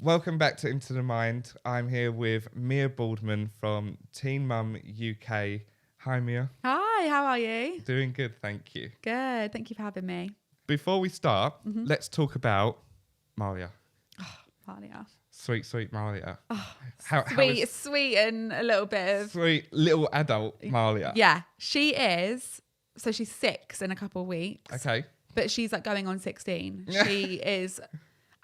Welcome back to Into the Mind. I'm here with Mia Boardman from Teen Mum UK. Hi, Mia. Hi, how are you? Doing good, thank you. Good, thank you for having me. Before we start, let's talk about Malia. Malia. Sweet, sweet Malia. Sweet and a little bit of... Sweet little adult Malia. Yeah, she is. So she's 6 in a couple of weeks. Okay. But she's like going on 16. She is...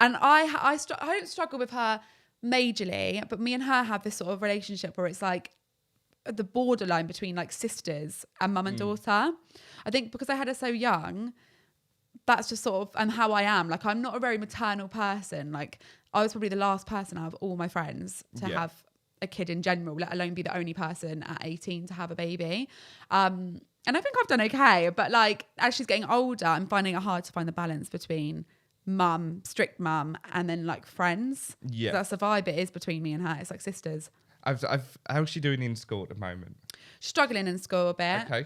And I don't struggle with her majorly, but me and her have this sort of relationship where it's like the borderline between like sisters and mum and daughter. I think because I had her so young, that's just sort of how I am. Like, I'm not a very maternal person. Like, I was probably the last person out of all my friends to have a kid in general, let alone be the only person at 18 to have a baby. And I think I've done okay. But like, as she's getting older, I'm finding it hard to find the balance between mum, strict mum, and then like friends. Yeah. That's the vibe it is between me and her. It's like sisters. How's she doing in school at the moment? Struggling in school a bit. Okay.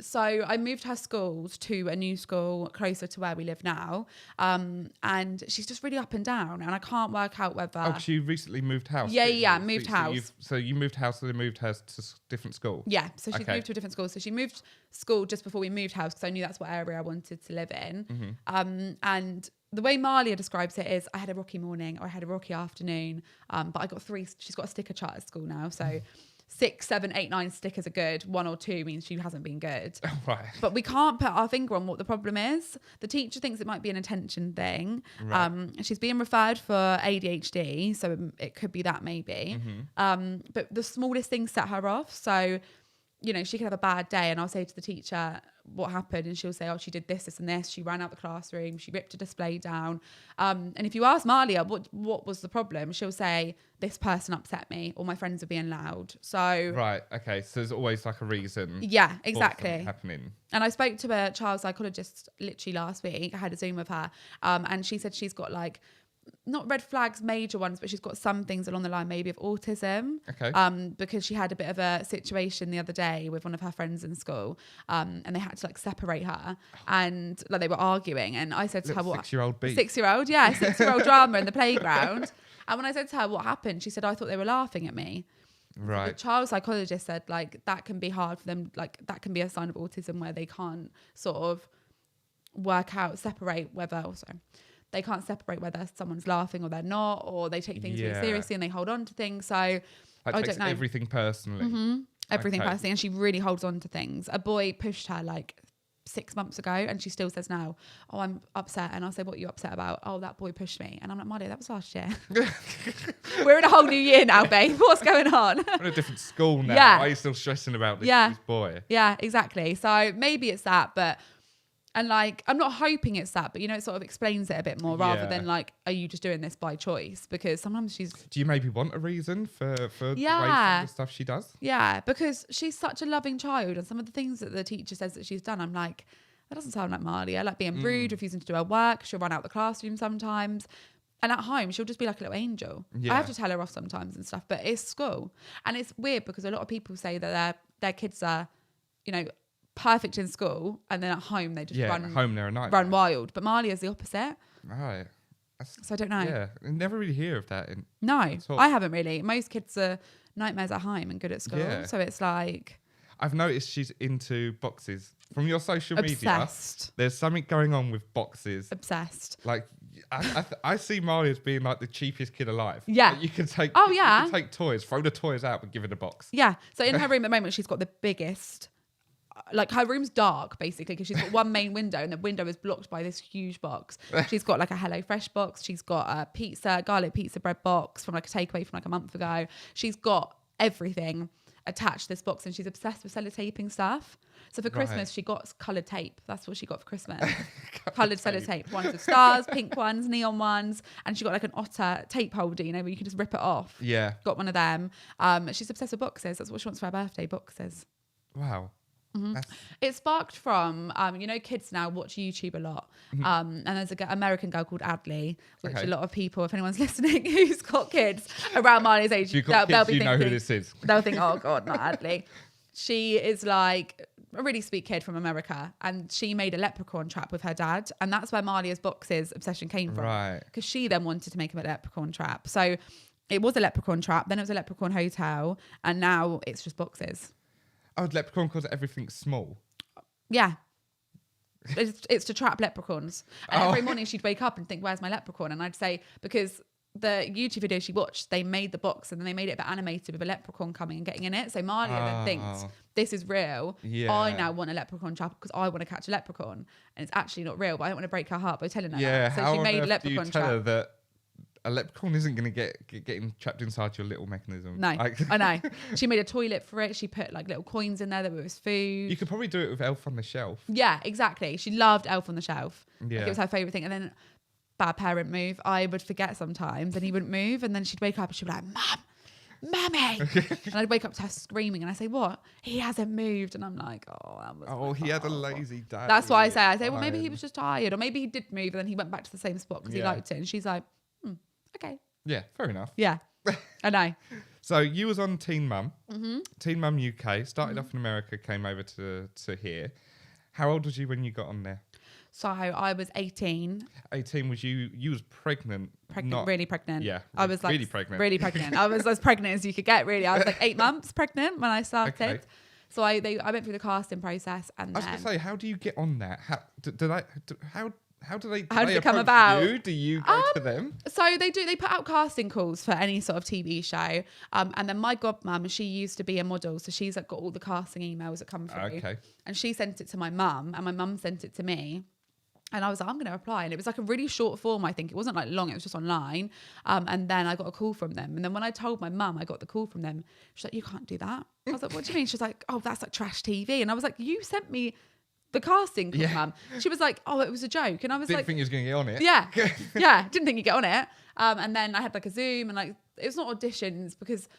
So I moved her schools to a new school closer to where we live now. And she's just really up and down, and I can't work out whether... Oh, she recently moved house. Yeah, moved house. So you moved house, so they moved her to different school? Yeah, so she moved to a different school. So she moved school just before we moved house because I knew that's what area I wanted to live in. And the way Malia describes it is, I had a rocky morning or I had a rocky afternoon, but I got 3. She's got a sticker chart at school now, so 6, 7, 8, 9 stickers are good. 1 or 2 means she hasn't been good. Right. But we can't put our finger on what the problem is. The teacher thinks it might be an attention thing. Right. She's being referred for ADHD, so it could be that maybe. But the smallest things set her off. So, you know, she could have a bad day and I'll say to the teacher what happened, and she'll say, oh, she did this, this and this. She ran out the classroom. She ripped a display down. And if you ask Malia, what was the problem? She'll say, this person upset me, or my friends are being loud. So... Right, okay. So there's always like a reason. Yeah, exactly. Happening. And I spoke to a child psychologist literally last week. I had a Zoom with her. And she said she's got like... not red flags, major ones, but she's got some things along the line maybe of autism. Okay. Because she had a bit of a situation the other day with one of her friends in school, and they had to like separate her, and like they were arguing, and I said to her, what 6-year-old beat. 6-year-old, yeah, 6-year-old drama in the playground. And when I said to her what happened, she said, I thought they were laughing at me. Right. The child psychologist said like that can be hard for them, like that can be a sign of autism where they can't sort of they can't separate whether someone's laughing or they're not, or they take things really seriously and they hold on to things. So I don't know. Everything personally. Everything personally. And she really holds on to things. A boy pushed her like 6 months ago and she still says now, oh, I'm upset. And I'll say, what are you upset about? Oh, that boy pushed me. And I'm like, Malia, that was last year. We're in a whole new year now, babe. What's going on? We're in a different school now. Yeah. Why are you still stressing about this boy? Yeah, exactly. So maybe it's that, but... And like, I'm not hoping it's that, but you know, it sort of explains it a bit more rather than like, are you just doing this by choice? Because sometimes she's... Do you maybe want a reason for the way the stuff she does? Yeah, because she's such a loving child, and some of the things that the teacher says that she's done, I'm like, that doesn't sound like Malia. Like being rude, refusing to do her work. She'll run out the classroom sometimes. And at home, she'll just be like a little angel. Yeah. I have to tell her off sometimes and stuff, but it's school. And it's weird because a lot of people say that their kids are, you know, perfect in school, and then at home they just run wild. But Malia's the opposite. Right. So I don't know. Yeah, I never really hear of that. No, I haven't really. Most kids are nightmares at home and good at school. Yeah. So it's like... I've noticed she's into boxes. From your social media, Obsessed. There's something going on with boxes. Obsessed. Like, I see Malia as being like the cheapest kid alive. Yeah. Like you can take toys, throw the toys out and give it a box. Yeah. So in her room at the moment, she's got the biggest... Like her room's dark basically because she's got one main window and the window is blocked by this huge box. She's got like a HelloFresh box. She's got a garlic pizza bread box from like a takeaway from like a month ago. She's got everything attached to this box and she's obsessed with sellotaping stuff. So for Christmas, she got coloured tape. That's what she got for Christmas. Coloured sellotape. Ones with stars, pink ones, neon ones. And she got like an otter tape holder, you know, where you can just rip it off. Yeah. Got one of them. She's obsessed with boxes. That's what she wants for her birthday, boxes. Wow. Mm-hmm. It sparked from, you know, kids now watch YouTube a lot. And there's an American girl called Adley, which a lot of people, if anyone's listening who's got kids around Marley's age, they'll be thinking, who this is. They'll think, oh God, not Adley. She is like a really sweet kid from America, and she made a leprechaun trap with her dad, and that's where Malia's boxes obsession came from. Right. Because she then wanted to make him a leprechaun trap. So it was a leprechaun trap, then it was a leprechaun hotel, and now it's just boxes. Oh, leprechaun because everything's small. Yeah. It's to trap leprechauns. And every morning she'd wake up and think, where's my leprechaun? And I'd say, because the YouTube video she watched, they made the box and then they made it a bit animated with a leprechaun coming and getting in it. So Malia then thinks, this is real. Yeah. I now want a leprechaun trap because I want to catch a leprechaun. And it's actually not real, but I don't want to break her heart by telling her Yeah, that. So how she on made a earth leprechaun do you tell her trap. that a leprechaun isn't going to get trapped inside your little mechanism? No, I know. She made a toilet for it. She put like little coins in there that were his food. You could probably do it with Elf on the Shelf. Yeah, exactly. She loved Elf on the Shelf. Yeah. Like, it was her favourite thing. And then bad parent move. I would forget sometimes and he wouldn't move. And then she'd wake up and she'd be like, Mummy. And I'd wake up to her screaming and I say, what? He hasn't moved. And I'm like, oh, that was Oh, he had a lazy day. That's why I say, well, maybe he was just tired. Or maybe he did move and then he went back to the same spot because he liked it. And she's like, okay. Yeah, fair enough. Yeah, I know. So you was on Teen Mum, Teen Mum UK, started off in America, came over to here. How old was you when you got on there? So I was 18. 18 was you was pregnant. Really pregnant. Yeah, I was like really pregnant. Really pregnant. I was as pregnant as you could get, really. I was like 8 months pregnant when I started. Okay. So I went through the casting process and I was going to say, how do you get on that? How do they How did it come approach about? you? Do you go to them? So they put out casting calls for any sort of TV show. And then my godmum, she used to be a model. So she's like got all the casting emails that come through. Okay. And she sent it to my mum and my mum sent it to me. And I was like, I'm going to apply. And it was like a really short form, I think. It wasn't like long. It was just online. And then I got a call from them. And then when I told my mum I got the call from them, she's like, you can't do that. I was like, what do you mean? She's like, oh, that's like trash TV. And I was like, you sent me the casting call, mum. She was like, oh, it was a joke. And I was Didn't like, think you was going to get on it. yeah, yeah. Didn't think you'd get on it. And then I had like a Zoom and like, it was not auditions because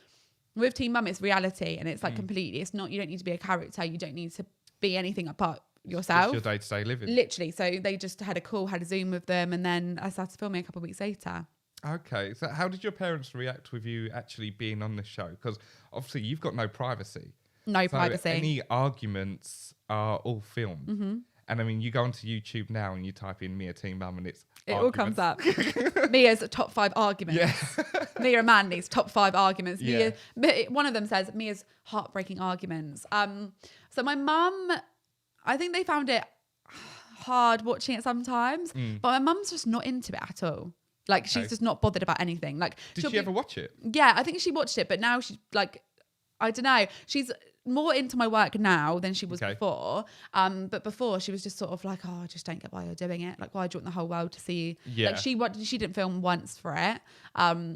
with Teen Mum, it's reality and it's like completely, it's not, you don't need to be a character. You don't need to be anything apart yourself. It's your day-to-day living. Literally. So they just had a call, had a Zoom with them. And then I started filming a couple of weeks later. Okay. So how did your parents react with you actually being on the show? Because obviously you've got no privacy. No So privacy. any arguments are all filmed. Mm-hmm. And I mean, you go onto YouTube now and you type in Mia Teen Mum and it's It all comes up. Mia's top 5 arguments. Yeah. Mia and Mandy's top 5 arguments. Yeah. One of them says Mia's heartbreaking arguments. So my mum, I think they found it hard watching it sometimes, but my mum's just not into it at all. Like she's just not bothered about anything. Like, did she ever watch it? Yeah, I think she watched it, but now she's like, I don't know. She's more into my work now than she was before. But before she was just sort of like, oh, I just don't get why you're doing it. Like, why do you want the whole world to see you? Yeah. Like she didn't film once for it.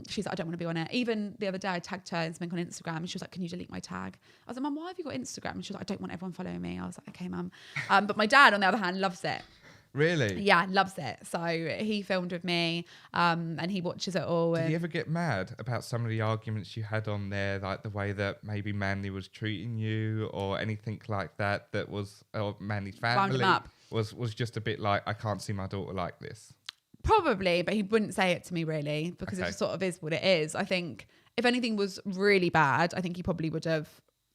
She's like, I don't want to be on it. Even the other day I tagged her in something on Instagram and she was like, can you delete my tag? I was like, Mum, why have you got Instagram? And she was like, I don't want everyone following me. I was like, okay, Mum. But my dad, on the other hand, loves it. Really? Yeah, loves it. So he filmed with me and he watches it all. Did he ever get mad about some of the arguments you had on there, like the way that maybe Mandy was treating you or anything like that, that was, or Mandy's family was just a bit like, I can't see my daughter like this? Probably, but he wouldn't say it to me really because it just sort of is what it is. I think if anything was really bad, I think he probably would have,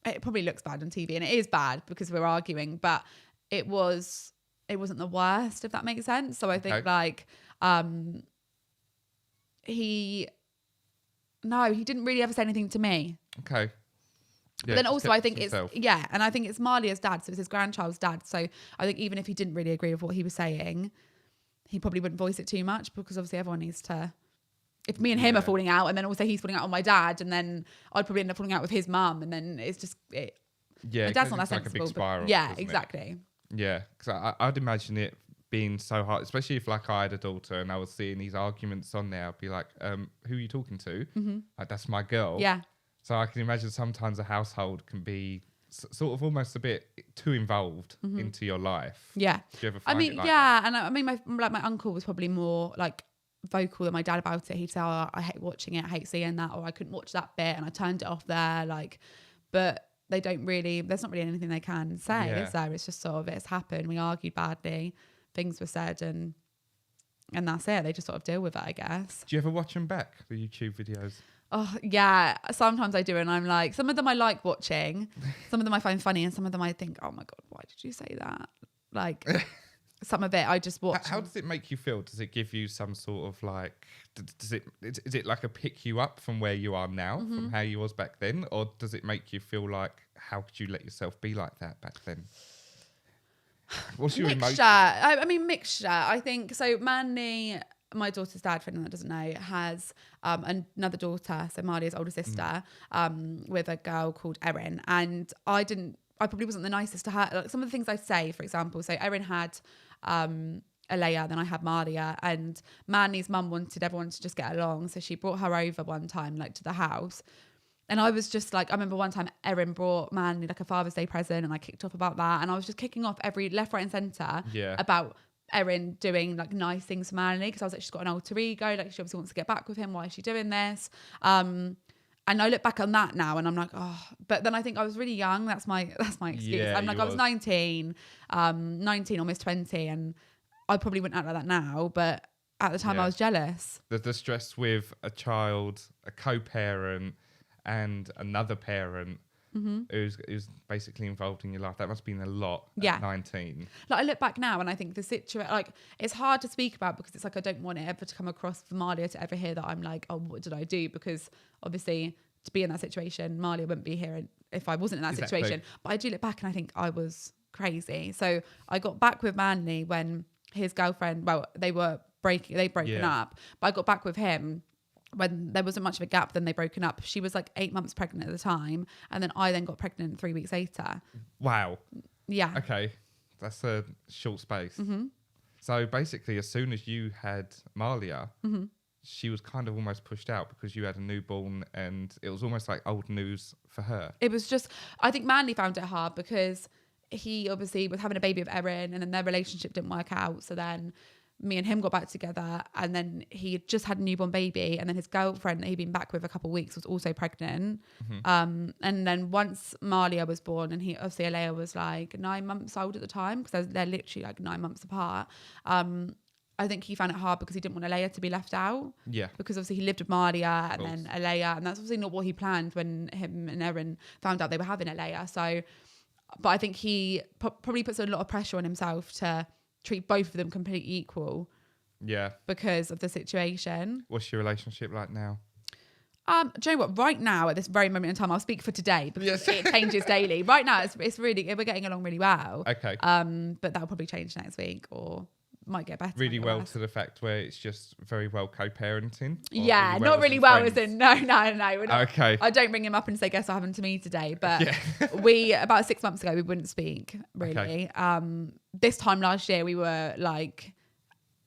it probably looks bad on TV and it is bad because we're arguing, but it wasn't the worst, if that makes sense. So I think like he didn't really ever say anything to me. Okay. Yeah, but then also I think himself. And I think it's Malia's dad, so it's his grandchild's dad. So I think even if he didn't really agree with what he was saying, he probably wouldn't voice it too much because obviously everyone needs to. If me and him are falling out, and then also he's falling out on my dad, and then I'd probably end up falling out with his mum, and then it's just it. Yeah, my dad's not that like sensible. A big spiral, yeah, exactly. It? Yeah, because I'd imagine it being so hard, especially if like I had a daughter and I was seeing these arguments on there. I'd be like, who are you talking to? Mm-hmm. Like, that's my girl. Yeah. So I can imagine sometimes a household can be sort of almost a bit too involved into your life. Yeah. Do you ever find it like that? that? And I mean, my uncle was probably more like vocal than my dad about it. He'd say, oh, I hate watching it, I hate seeing that, or I couldn't watch that bit and I turned it off there. Like, but they don't really, there's not really anything they can say, is there? It's just sort of, it's happened. We argued badly, things were said, and that's it. They just sort of deal with it, I guess. Do you ever watch them back, the YouTube videos? Oh yeah, sometimes I do, and I'm like, some of them I like watching, some of them I find funny, and some of them I think, oh my god, why did you say that? Like, some of it I just watch. How does it make you feel? Does it give you some sort of like, is it like a pick you up from where you are now, from how you was back then, or does it make you feel like, how could you let yourself be like that back then? What's your mixture? emotion? I mean, mixture. I think so. Manly, my daughter's dad, for anyone that doesn't know, has another daughter, so Marlia's older sister, with a girl called Erin. And I probably wasn't the nicest to her. Like, some of the things I say, for example, so Erin had Alea, then I had Marlia, and Manly's mum wanted everyone to just get along. So she brought her over one time, like to the house. And I was just like, I remember one time Erin brought Manly like a Father's Day present, and I kicked off about that. And I was just kicking off every left, right and centre about Erin doing like nice things for Manly, because I was like, she's got an alter ego, like she obviously wants to get back with him. Why is she doing this? And I look back on that now and I'm like, oh, but then I think I was really young. That's my excuse. Yeah, I'm like, I was 19, almost 20, and I probably wouldn't act like that now, but at the time I was jealous. The stress with a child, a co-parent, and another parent who's basically involved in your life. That must have been a lot at 19. Like, I look back now and I think the situation, like, it's hard to speak about, because it's like, I don't want it ever to come across for Marlia to ever hear that I'm like, oh, what did I do? Because obviously to be in that situation, Marlia wouldn't be here if I wasn't in that situation. But I do look back and I think I was crazy. So I got back with Manly when his girlfriend, well, they'd broken up, but I got back with him when there wasn't much of a gap. Then they broken up. She was like 8 months pregnant at the time, and then I got pregnant 3 weeks later. Wow. Yeah. Okay, that's a short space. So basically, as soon as you had Marlia, she was kind of almost pushed out because you had a newborn, and it was almost like old news for her. It was just, I think Manly found it hard because he obviously was having a baby with Erin, and then their relationship didn't work out. So then me and him got back together, and then he had just had a newborn baby, and then his girlfriend that he'd been back with a couple of weeks was also pregnant. And then once Marlia was born, and he obviously Alea was like 9 months old at the time, because they're literally like 9 months apart. I think he found it hard because he didn't want Alea to be left out. Yeah. Because obviously he lived with Marlia and then Alea, and that's obviously not what he planned when him and Erin found out they were having Alea. So, but I think he probably puts a lot of pressure on himself to treat both of them completely equal. Yeah. Because of the situation. What's your relationship like now? Do you know what? Right now, at this very moment in time, I'll speak for today because it changes daily. Right now, it's really, we're getting along really well. Okay. But that'll probably change next week, or might get better. Really well to the fact where it's just very well co-parenting? Yeah, really well not really well as in, no. We're not, okay. I don't bring him up and say, guess what happened to me today? But about 6 months ago, we wouldn't speak, really. Okay. This time last year, we were like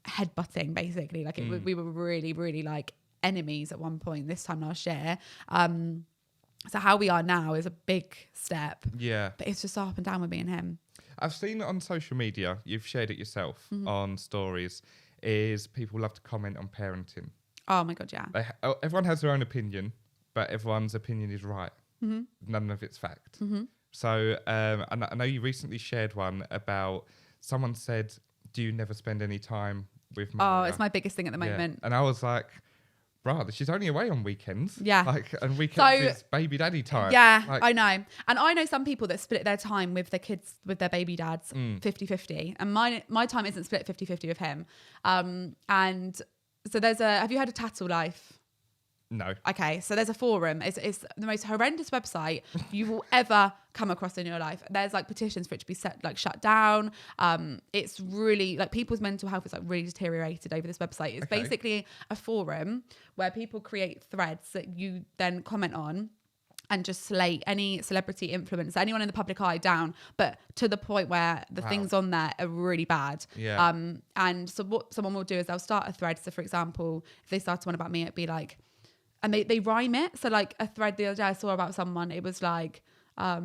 headbutting, basically. Like we were really, really like enemies at one point this time last year. So how we are now is a big step. Yeah. But it's just up and down with me and him. I've seen it on social media, you've shared it yourself on stories, is people love to comment on parenting. Oh my God, yeah. Everyone has their own opinion, but everyone's opinion is right. None of it's fact. So I know you recently shared one about someone said, do you never spend any time with Maria? Oh, it's my biggest thing at the moment. And I was like, right, she's only away on weekends. Yeah. And weekends is baby daddy time. Yeah, I know. And I know some people that split their time with their kids, with their baby dads, 50-50. And my time isn't split 50-50 with him. And so have you heard of Tattle Life? No. Okay, so there's a forum. It's the most horrendous website you will ever come across in your life. There's like petitions for it to be shut down. It's really like people's mental health is like really deteriorated over this website. It's basically a forum where people create threads that you then comment on and just slate any celebrity influencer, anyone in the public eye down, but to the point where the things on there are really bad. Yeah. And so what someone will do is they'll start a thread. So for example, if they started one about me, it'd be like, and they rhyme it. So like a thread the other day I saw about someone, it was like, I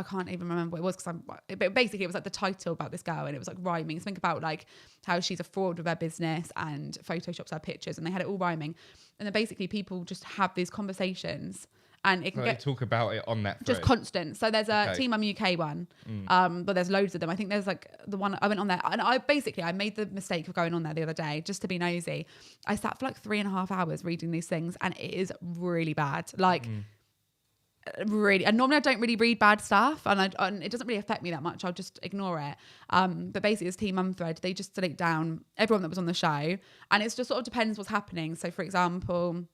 can't even remember what it was, but basically it was like the title about this girl and it was like rhyming. Think about like how she's a fraud with her business and photoshops her pictures, and they had it all rhyming. And then basically people just have these conversations and it can they talk about it on that thread. Just constant. So there's a Team Mum UK one, but there's loads of them. I think there's like the one I went on there, and I made the mistake of going on there the other day just to be nosy. I sat for like 3.5 hours reading these things, and it is really bad. Like really, and normally I don't really read bad stuff, and it doesn't really affect me that much. I'll just ignore it. But basically, this Team Mum thread, they just delete down everyone that was on the show, and it's just sort of depends what's happening. So for example,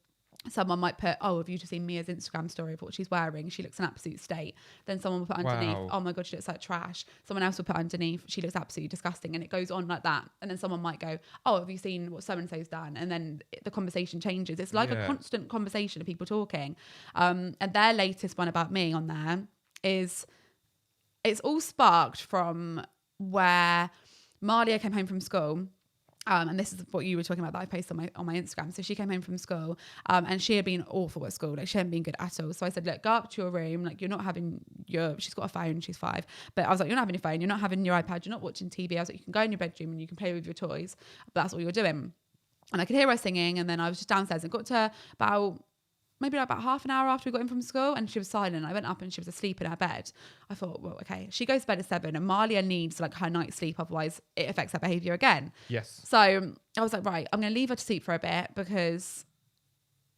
someone might put, oh, have you just seen Mia's Instagram story of what she's wearing? She looks an absolute state. Then someone will put underneath, oh my God, she looks like trash. Someone else will put underneath, she looks absolutely disgusting. And it goes on like that. And then someone might go, oh, have you seen what so-and-so's done? And then the conversation changes. It's like a constant conversation of people talking. And their latest one about me on there is, it's all sparked from where Malia came home from school. And this is what you were talking about that I posted on my Instagram. So she came home from school, and she had been awful at school. Like she hadn't been good at all. So I said, look, go up to your room. Like you're not having she's got a phone. She's 5. But I was like, you're not having your phone. You're not having your iPad. You're not watching TV. I was like, you can go in your bedroom and you can play with your toys. But that's all you're doing. And I could hear her singing. And then I was just downstairs and got to maybe about half an hour after we got in from school, and she was silent. I went up and she was asleep in her bed. I thought, well, okay, she goes to bed at 7 and Malia needs like her night's sleep, otherwise it affects her behaviour again. Yes. So I was like, right, I'm going to leave her to sleep for a bit because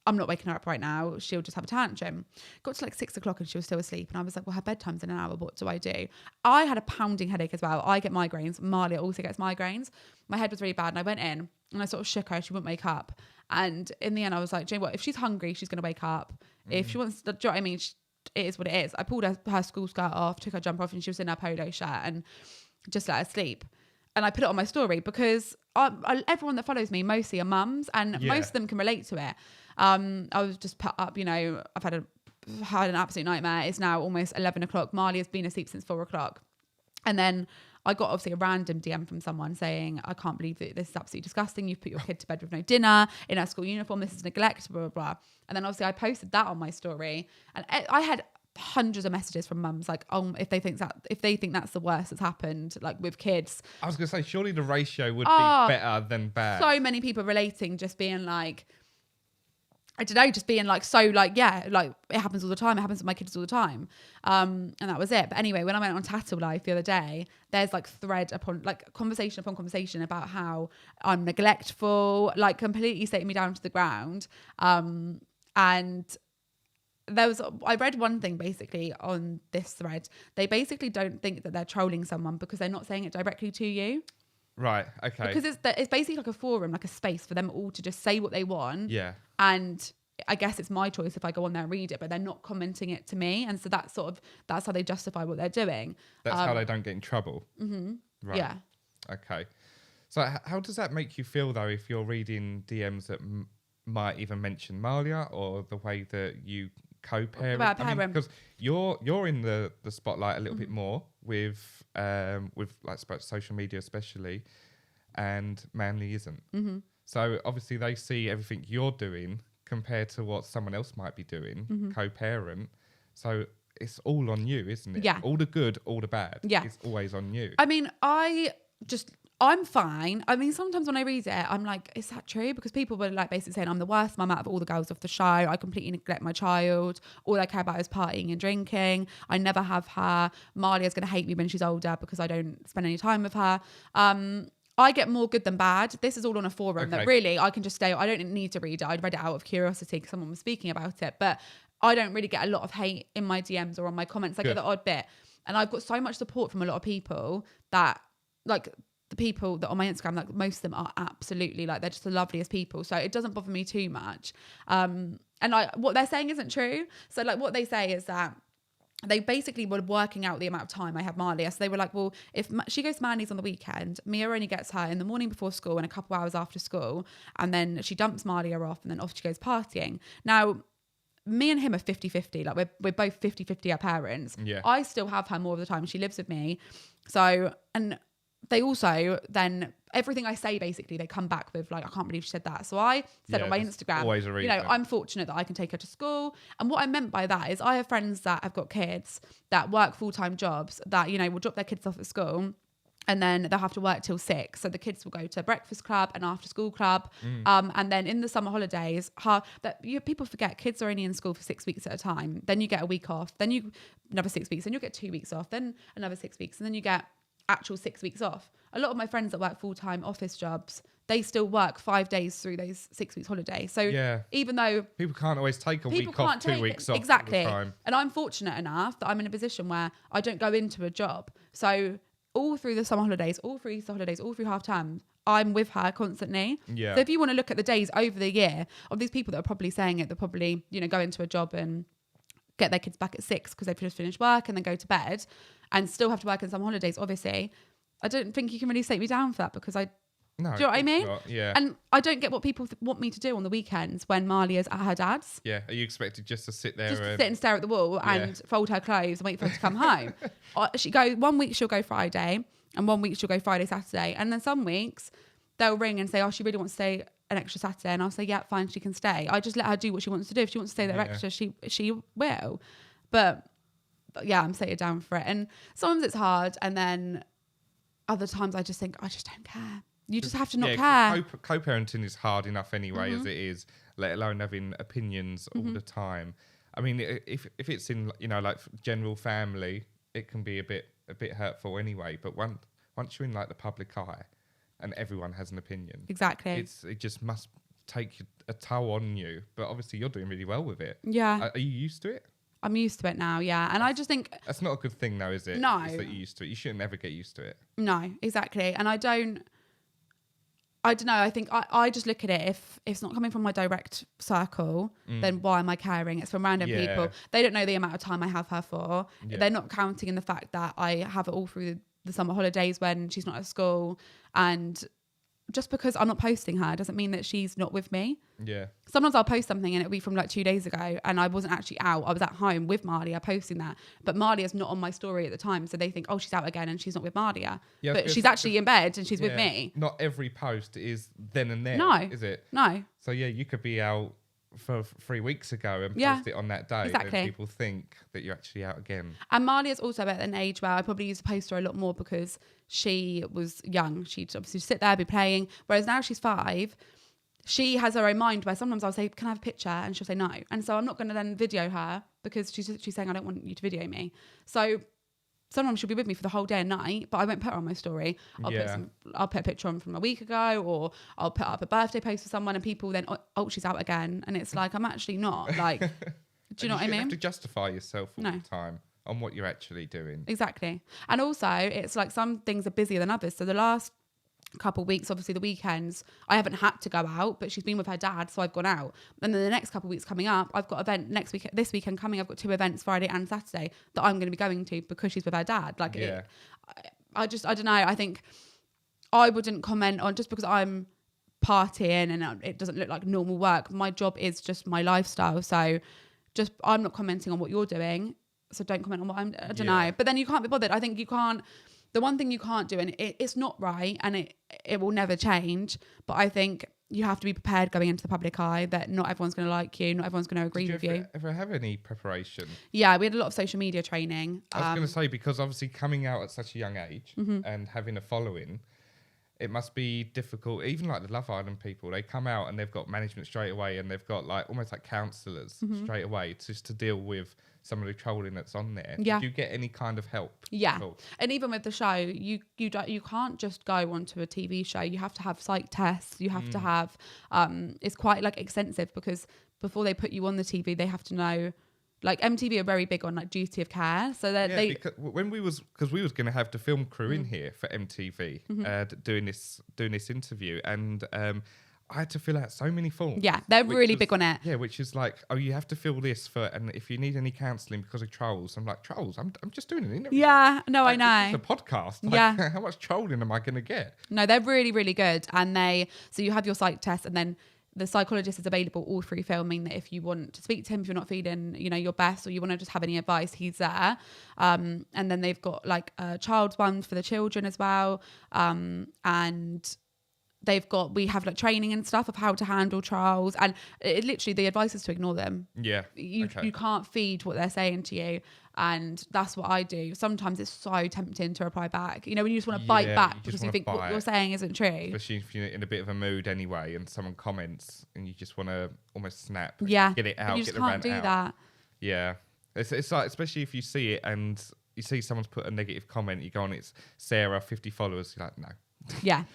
I'm not waking her up right now. She'll just have a tantrum. Got to like 6 o'clock and she was still asleep. And I was like, well, her bedtime's in an hour. What do I do? I had a pounding headache as well. I get migraines. Malia also gets migraines. My head was really bad. And I went in and I sort of shook her. She wouldn't wake up. And in the end, I was like, do you know what? If she's hungry, she's going to wake up. If she wants to, do you know what I mean? It is what it is. I pulled her school skirt off, took her jumper off, and she was in her polo shirt and just let her sleep. And I put it on my story because everyone that follows me mostly are mums, and most of them can relate to it. I was just put up, I've had an absolute nightmare. It's now almost 11 o'clock. Malia's been asleep since 4 o'clock. And then I got obviously a random DM from someone saying, I can't believe that this is absolutely disgusting. You've put your kid to bed with no dinner in her school uniform. This is neglect, blah, blah, blah. And then obviously I posted that on my story. And I had hundreds of messages from mums like, oh, if they think that's the worst that's happened, like with kids. I was going to say, surely the ratio would be better than bad. So many people relating, just being like, I don't know, just being like, so like, yeah, like it happens all the time. It happens with my kids all the time. And that was it. But anyway, when I went on Tattle Life the other day, there's like thread upon like conversation upon conversation about how I'm neglectful, like completely taking me down to the ground. And I read one thing basically on this thread. They basically don't think that they're trolling someone because they're not saying it directly to you. Right, okay. Because it's basically like a forum, like a space for them all to just say what they want. Yeah. And I guess it's my choice if I go on there and read it, but they're not commenting it to me. And so that's how they justify what they're doing. That's how they don't get in trouble. Mm-hmm. Right. Yeah. Okay. So how does that make you feel though if you're reading DMs that might even mention Malia or the way that you co-parent? Because you're in the spotlight a little bit more with like social media especially, and Manly isn't. Mm-hmm. So obviously they see everything you're doing compared to what someone else might be doing, co-parent. So it's all on you, isn't it? Yeah. All the good, all the bad. Yeah. It's always on you. I mean, I'm fine. I mean, sometimes when I read it, I'm like, is that true? Because people were like basically saying I'm the worst mum out of all the girls off the show. I completely neglect my child. All I care about is partying and drinking. I never have her. Malia's going to hate me when she's older because I don't spend any time with her. I get more good than bad. This is all on a forum that really I can just stay. I don't need to read it. I'd read it out of curiosity because someone was speaking about it. But I don't really get a lot of hate in my DMs or on my comments. I get the odd bit. And I've got so much support from a lot of people that like the people that on my Instagram, like most of them are absolutely like, they're just the loveliest people. So it doesn't bother me too much. And what they're saying isn't true. So like what they say is that they basically were working out the amount of time I have Malia. So they were like, well, if she goes to Manly's on the weekend, Mia only gets her in the morning before school and a couple hours after school. And then she dumps Malia off and then off she goes partying. Now, me and him are 50-50. Like we're both 50-50 our parents. Yeah. I still have her more of the time. She lives with me. So, and they also then everything I say basically they come back with like, I can't believe she said that. So I said on my Instagram, always a reason. I'm fortunate that I can take her to school. And what I meant by that is I have friends that have got kids that work full-time jobs that, will drop their kids off at school And then they'll have to work till 6. So the kids will go to breakfast club and after school club. And then in the summer holidays, people forget kids are only in school for 6 weeks at a time. Then you get a week off. Then you another 6 weeks. Then you'll get 2 weeks off. Then another 6 weeks. And then you get actual 6 weeks off. A lot of my friends that work full-time office jobs, they still work 5 days through those 6 weeks holiday. So even though people can't always take a week off, 2 weeks off. Exactly. All the time. And I'm fortunate enough that I'm in a position where I don't go into a job. So all through the summer holidays, all through Easter holidays, all through half term, I'm with her constantly. Yeah. So if you want to look at the days over the year of these people that are probably saying it, they'll probably, go into a job and get their kids back at 6 because they've just finished work and then go to bed and still have to work in some holidays, obviously. I don't think you can really take me down for that because no, do you know what I mean? Not. Yeah. And I don't get what people want me to do on the weekends when Marley is at her dad's. Yeah. Are you expected just to sit there? Just to sit and stare at the wall and fold her clothes and wait for her to come home. 1 week she'll go Friday and 1 week she'll go Friday, Saturday. And then some weeks they'll ring and say, oh, she really wants to stay an extra Saturday. And I'll say, yeah, fine, she can stay. I just let her do what she wants to do. If she wants to stay there extra, she will. But yeah, I'm sated down for it. And sometimes it's hard. And then other times I just think, I just don't care. You just have to not care. Co-parenting is hard enough anyway as it is, let alone having opinions all the time. I mean, if it's in like general family, it can be a bit hurtful anyway. But once you're in like the public eye, and everyone has an opinion, exactly, it just must take a toll on you. But obviously, you're doing really well with it. Yeah. Are you used to it? I'm used to it now, yeah. And I just think that's not a good thing, though, is it? No, it's that you're used to it. You shouldn't ever get used to it. No, exactly. And I don't know. I think I just look at it. If it's not coming from my direct circle, then why am I caring? It's from random people. They don't know the amount of time I have her for. Yeah. They're not counting in the fact that I have it all through the summer holidays when she's not at school. And just because I'm not posting her doesn't mean that she's not with me. Yeah. Sometimes I'll post something and it'll be from like 2 days ago and I wasn't actually out. I was at home with Marlia posting that. But Marlia's not on my story at the time. So they think, oh, she's out again and she's not with Marlia. Yeah, but she's actually in bed and she's with me. Not every post is then and there, is it? No. So yeah, you could be out for 3 weeks ago and post it on that day. Exactly. And people think that you're actually out again. And Marlia's also at an age where I probably used to post her a lot more because she was young. She'd obviously sit there, be playing. Whereas now she's 5, she has her own mind where sometimes I'll say, can I have a picture? And she'll say no. And so I'm not going to then video her because she's saying, I don't want you to video me. So sometimes she'll be with me for the whole day and night, but I won't put her on my story. I'll put a picture on from a week ago, or I'll put up a birthday post for someone and people then, oh, she's out again. And it's like, I'm actually not. Like, do you know what I mean? You have to justify yourself all the time on what you're actually doing. Exactly. And also, it's like some things are busier than others. So the last couple of weeks, obviously the weekends, I haven't had to go out, but she's been with her dad, so I've gone out. And then the next couple of weeks coming up, I've got this weekend coming, I've got 2 events, Friday and Saturday, that I'm going to be going to because she's with her dad. Like, I don't know. I think I wouldn't comment on just because I'm partying and it doesn't look like normal work. My job is just my lifestyle. So just, I'm not commenting on what you're doing. So don't comment on what I don't know. But then you can't be bothered. I think you can't. The one thing you can't do, and it's not right, and it will never change, but I think you have to be prepared going into the public eye that not everyone's going to like you, not everyone's going to agree with you. Did you ever have any preparation? Yeah, we had a lot of social media training. I was going to say, because obviously coming out at such a young age and having a following, it must be difficult. Even like the Love Island people, they come out and they've got management straight away, and they've got like almost like counsellors straight away just to deal with some of the trolling that's on there. Yeah. Did you get any kind of help? Yeah. And even with the show, you can't just go onto a TV show. You have to have psych tests. You have to have, it's quite like extensive because before they put you on the TV, they have to know, like MTV are very big on like duty of care. So because we was going to have the film crew in here for MTV doing this interview, and I had to fill out so many forms. Yeah, they're really big on it. Yeah, which is like, oh, you have to fill this and if you need any counselling because of trolls. I'm like, trolls? I'm just doing an interview. Yeah, no, like, I know. It's a podcast. Like, yeah. How much trolling am I going to get? No, they're really, really good. And so you have your psych test, and then the psychologist is available all through filming, that if you want to speak to him, if you're not feeling, your best, or you want to just have any advice, he's there. And then they've got like a child's one for the children as well. And we have like training and stuff of how to handle trials, and it literally the advice is to ignore them. Yeah. You can't feed what they're saying to you. And that's what I do. Sometimes it's so tempting to reply back. You know, when you just want to bite back because you think what you're saying isn't true. Especially if you're in a bit of a mood anyway and someone comments and you just want to almost snap. Yeah. Get it out. But you just can't do that. Yeah. It's like, especially if you see it and you see someone's put a negative comment, you go on, it's Sarah, 50 followers. You're like, no. Yeah.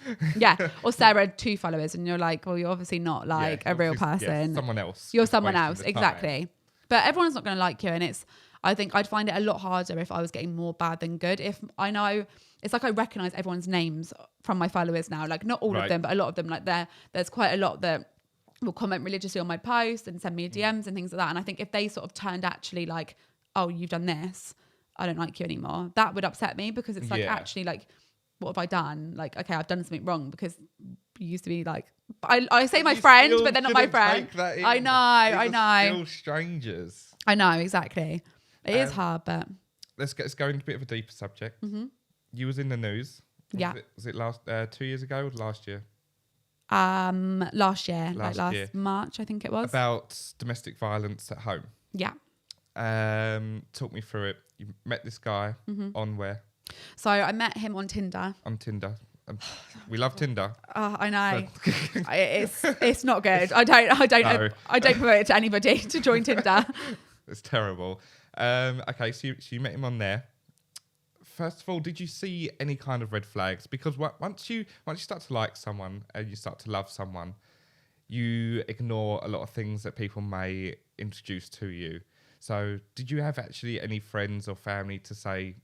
Or Sarah, 2 followers. And you're like, well, you're obviously not like a real person. Someone else. You're someone else. Exactly. But everyone's not going to like you. And I think I'd find it a lot harder if I was getting more bad than good. If I know, it's like I recognise everyone's names from my followers now. Like not all of them, but a lot of them. Like there's quite a lot that will comment religiously on my posts and send me DMs and things like that. And I think if they sort of turned actually like, oh, you've done this, I don't like you anymore, that would upset me, because it's like actually like, what have I done? Like, okay, I've done something wrong, because you used to be like, I say my friend, but they're not my friend. I know. Still strangers. I know, exactly. It is hard, but let's go into a bit of a deeper subject. Mm-hmm. You was in the news. Was it last 2 years ago or last year? Last year, last March, I think it was. About domestic violence at home. Yeah. Talk me through it. You met this guy on where? So I met him on Tinder. On Tinder. We love Tinder. I know. It's not good. I don't promote it to anybody to join Tinder. It's terrible. Okay, so you met him on there. First of all, did you see any kind of red flags? Because once you start to like someone and you start to love someone, you ignore a lot of things that people may introduce to you. So did you have actually any friends or family to say,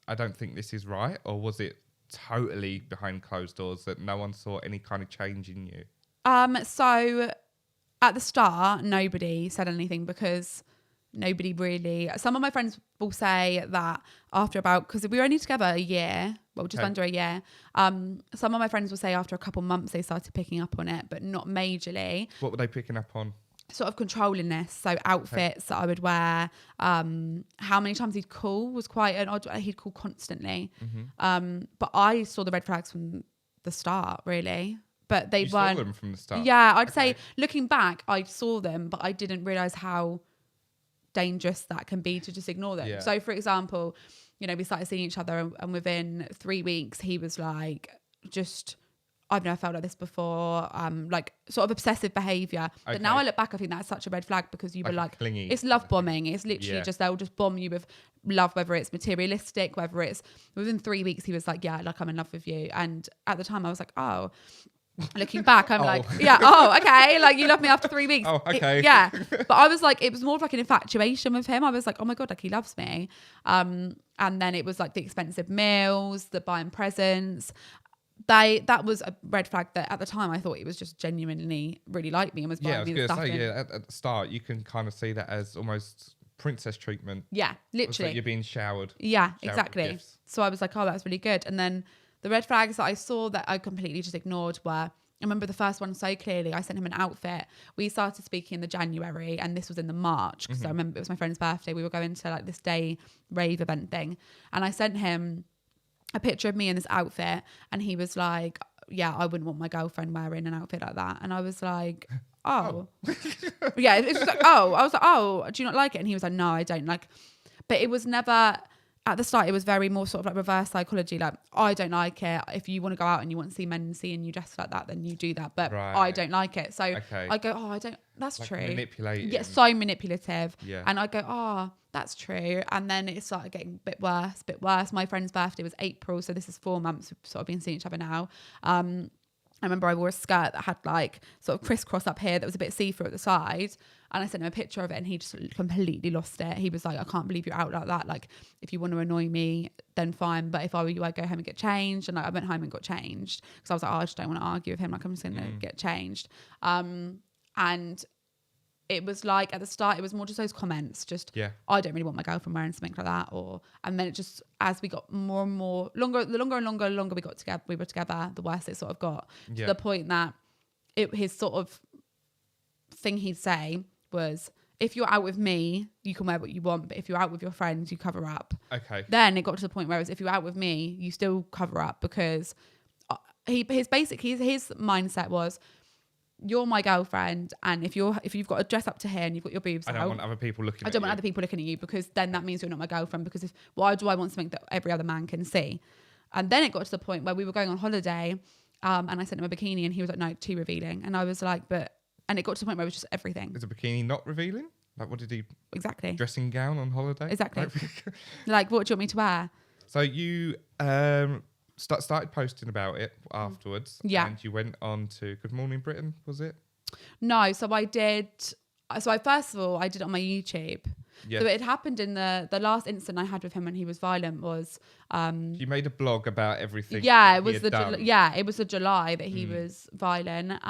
I don't think this is right? Or was it totally behind closed doors that no one saw any kind of change in you? So at the start, nobody said anything, because nobody really... Some of my friends will say that after because we were only together a year, well, just under a year. Some of my friends will say after a couple months they started picking up on it, but not majorly. What were they picking up on? Sort of controllingness, so outfits that I would wear, how many times he'd call was quite an odd. He'd call constantly, but I saw the red flags from the start, really. But they weren't. Saw them from the start. Yeah, I'd say looking back, I saw them, but I didn't realise how dangerous that can be to just ignore them. Yeah. So, for example, you know, we started seeing each other, and within 3 weeks, he was like, just... I've never felt like this before, like sort of obsessive behaviour. Okay. But now I look back, I think that's such a red flag, because you were like, clingy. It's love bombing. It's literally just, they'll just bomb you with love, whether it's materialistic, whether it's... Within 3 weeks, he was like, yeah, like I'm in love with you. And at the time I was like, oh... Looking back, I'm like, okay, like you love me after 3 weeks. Oh, okay. But I was like, it was more of like an infatuation with him. I was like, oh my God, like he loves me. And then it was like the expensive meals, the buying presents. That was a red flag that at the time I thought he was just genuinely really liked me and was buying me stuff. At the start you can kind of see that as almost princess treatment. Yeah, literally. Like you're being showered. Yeah, exactly. So I was like, oh, that's really good. And then the red flags that I saw that I completely just ignored were, I remember the first one so clearly. I sent him an outfit. We started speaking in the January, and this was in the March, because I remember it was my friend's birthday. We were going to like this day rave event thing, and I sent him a picture of me in this outfit, and he was like, yeah, I wouldn't want my girlfriend wearing an outfit like that. And I was like, oh. Yeah, it was like, oh. I was like, oh, do you not like it? And he was like, no, I don't. Like, but it was never... At the start, it was very more sort of like reverse psychology. Like, I don't like it. If you want to go out and you want to see men seeing you dressed like that, then you do that. But I don't like it. So I go, oh, I don't. That's like true. Manipulating. Yeah, so manipulative. Yeah. And I go, oh, that's true. And then it started getting a bit worse. My friend's birthday was April, so this is 4 months. We've sort of been seeing each other now. I remember I wore a skirt that had like sort of crisscross up here that was a bit see-through at the side. And I sent him a picture of it, and he just completely lost it. He was like, I can't believe you're out like that. Like, if you want to annoy me, then fine. But if I were you, I'd go home and get changed. And like, I went home and got changed, because I was like, oh, I just don't want to argue with him. Like, I'm just going to get changed. And it was like, at the start, it was more just those comments. Just, I don't really want my girlfriend wearing something like that. And then it just, as we got more and more, the longer we got together, we were together, the worse it sort of got. To the point that his sort of thing he'd say was, if you're out with me, you can wear what you want, but if you're out with your friends, you cover up. Okay. Then it got to the point where if you're out with me, you still cover up, because his mindset was, you're my girlfriend, and if you've got to dress up to here and you've got your boobs I out, don't want other people looking I don't want other people looking at you, because then that means you're not my girlfriend, because why do I want something that every other man can see? And then it got to the point where we were going on holiday, and I sent him a bikini and he was like, no, too revealing. And I was like, and it got to the point where it was just everything. Is a bikini not revealing? Like, what did he... Exactly. Dressing gown on holiday? Exactly. Like, what do you want me to wear? So you started posting about it afterwards. Yeah. And you went on to Good Morning Britain, was it? No, so I did... So first of all, I did it on my YouTube. Yeah. So it happened in the last incident I had with him when he was violent was... you made a blog about everything. Yeah, it was it was the July that he was violent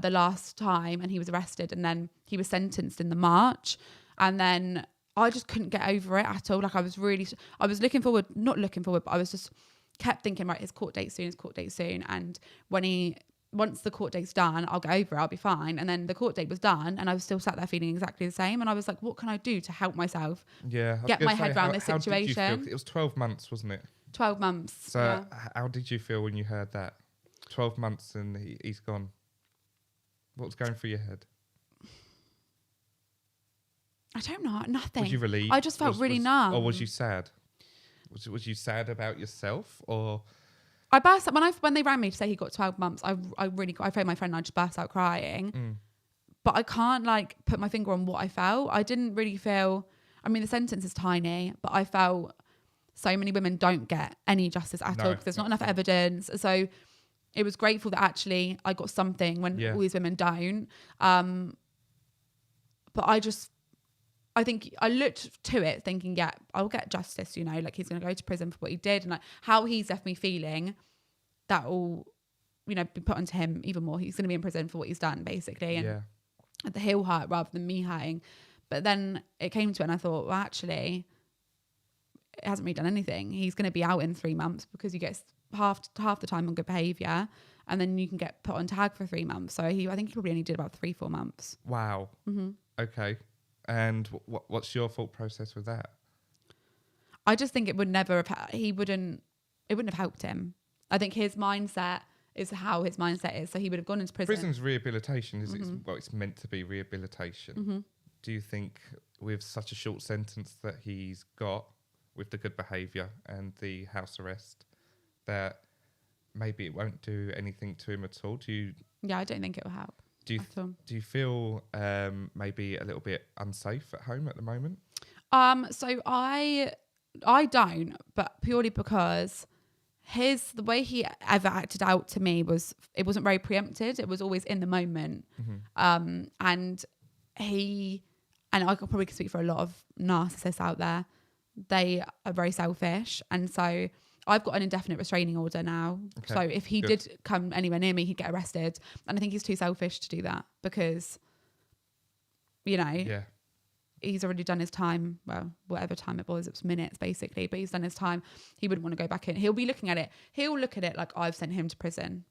the last time, and he was arrested, and then he was sentenced in the March. And then I just couldn't get over it at all. Like I was looking forward, not looking forward, but I was just kept thinking, right, his court date soon. And once the court date's done, I'll get over it, I'll be fine. And then the court date was done and I was still sat there feeling exactly the same. And I was like, what can I do to help myself get my head around this situation? It was 12 months, wasn't it? 12 months. So how did you feel when you heard that? 12 months and he's gone. What was going through your head? I don't know, nothing. Was you relieved? I just felt really numb. Or was you sad? Was you sad about yourself, or... I burst out when they rang me to say he got 12 months. I phoned my friend and I just burst out crying. But I can't like put my finger on what I felt. I didn't really feel. I mean, the sentence is tiny, but I felt so many women don't get any justice at all because there's not enough evidence. So it was grateful that actually I got something when all these women don't. But I think I looked to it thinking, yeah, I'll get justice, you know, like he's going to go to prison for what he did, and like how he's left me feeling, that will, you know, be put onto him even more. He's going to be in prison for what he's done, basically. And he'll hurt rather than me hurting. But then it came to it and I thought, well, actually, it hasn't really done anything. He's going to be out in 3 months because he gets half the time on good behaviour, and then you can get put on tag for 3 months. So I think he probably only did about 3-4 months. Wow. Mm-hmm. Okay. And what's your thought process with that? I just think it would never have, it wouldn't have helped him. I think his mindset is how his mindset is. So he would have gone into prison. Prison's rehabilitation, it's meant to be rehabilitation. Mm-hmm. Do you think with such a short sentence that he's got with the good behaviour and the house arrest, that maybe it won't do anything to him at all? Yeah, I don't think it will help. Do you feel maybe a little bit unsafe at home at the moment? So I don't, but purely because the way he ever acted out to me it wasn't very preempted. It was always in the moment. Mm-hmm. And I could probably speak for a lot of narcissists out there. They are very selfish, and so I've got an indefinite restraining order now. Okay, so if he did come anywhere near me, he'd get arrested. And I think he's too selfish to do that because, you know, he's already done his time. Well, whatever time it was minutes basically, but he's done his time. He wouldn't want to go back in. He'll be looking at it. He'll look at it like I've sent him to prison.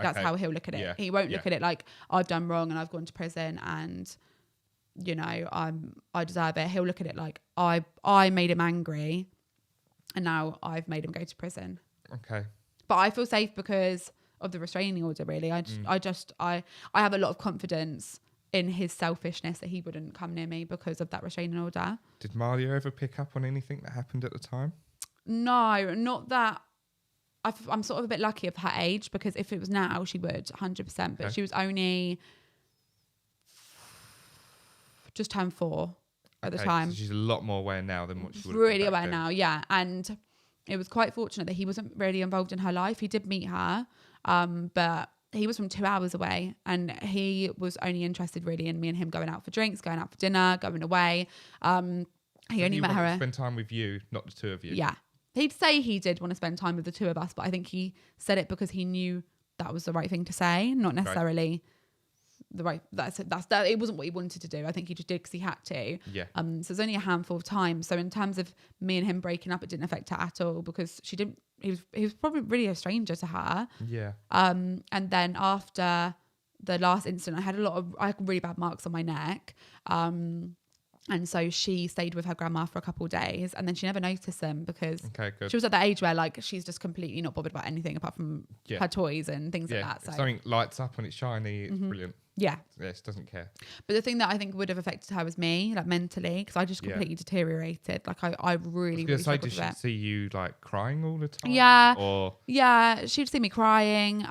That's how he'll look at it. Yeah. He won't look at it like I've done wrong and I've gone to prison and, you know, I deserve it. He'll look at it like I made him angry. And now I've made him go to prison. Okay. But I feel safe because of the restraining order, really. I have a lot of confidence in his selfishness that he wouldn't come near me because of that restraining order. Did Malia ever pick up on anything that happened at the time? No, not that. I'm sort of a bit lucky of her age because if it was now, she would 100%. But she was only just turned 4. At the time. So she's a lot more aware now than what she would have been really aware now, yeah. And it was quite fortunate that he wasn't really involved in her life. He did meet her, but he was from 2 hours away, and he was only interested really in me and him going out for drinks, going out for dinner, going away. He only met her. Spend time with you, not the two of you. Yeah, he'd say he did want to spend time with the two of us, but I think he said it because he knew that was the right thing to say, not necessarily. That's it wasn't what he wanted to do. I think he just did because he had to. Yeah. So there's only a handful of times. So in terms of me and him breaking up, it didn't affect her at all because he was probably really a stranger to her. Yeah. And then after the last incident, I had really bad marks on my neck. And And so she stayed with her grandma for a couple of days, and then she never noticed them because she was at that age where like she's just completely not bothered about anything apart from her toys and things like that. So if something lights up when it's shiny, it's brilliant. Yeah. Yes, doesn't care. But the thing that I think would have affected her was me, like mentally, because I just completely deteriorated. Like I really, really struggled with it. Did she see you like crying all the time? Yeah. Or yeah, she'd see me crying.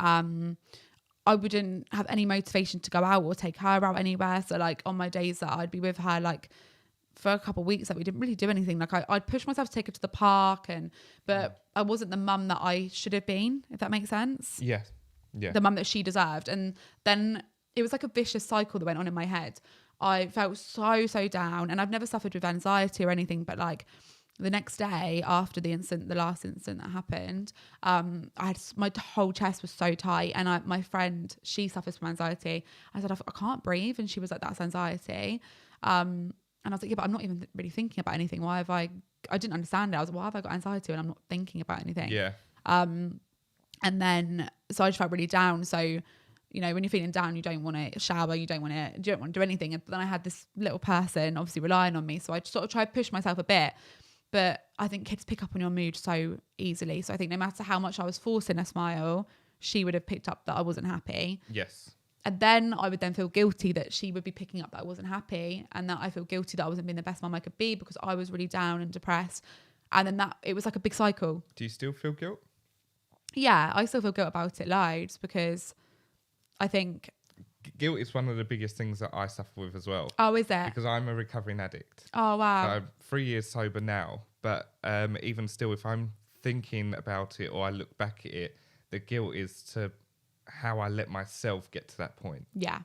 I wouldn't have any motivation to go out or take her out anywhere. So like on my days that I'd be with her, like for a couple of weeks, that we didn't really do anything. Like I'd push myself to take her to the park, but I wasn't the mum that I should have been, if that makes sense. Yeah. The mum that she deserved. And then it was like a vicious cycle that went on in my head. I felt so down, and I've never suffered with anxiety or anything, but like the next day after the last incident that happened, my whole chest was so tight, and my friend, she suffers from anxiety. I said, I can't breathe, and she was like, that's anxiety. And I was like, yeah, but I'm not even really thinking about anything. Why have I didn't understand it. I was like, why have I got anxiety when I'm not thinking about anything? Yeah. And then so I just felt really down. So, you know, when you're feeling down, you don't want to shower, you don't want to do anything. But then I had this little person obviously relying on me, so I sort of tried to push myself a bit. But I think kids pick up on your mood so easily. So I think no matter how much I was forcing a smile, she would have picked up that I wasn't happy. Yes. And then I would then feel guilty that she would be picking up that I wasn't happy, and that I feel guilty that I wasn't being the best mum I could be because I was really down and depressed. And then it was like a big cycle. Do you still feel guilt? Yeah, I still feel guilt about it loads because I think... Guilt is one of the biggest things that I suffer with as well. Oh, is it? Because I'm a recovering addict. Oh, wow. So I'm 3 years sober now. But even still, if I'm thinking about it or I look back at it, the guilt is to how I let myself get to that point. Yeah.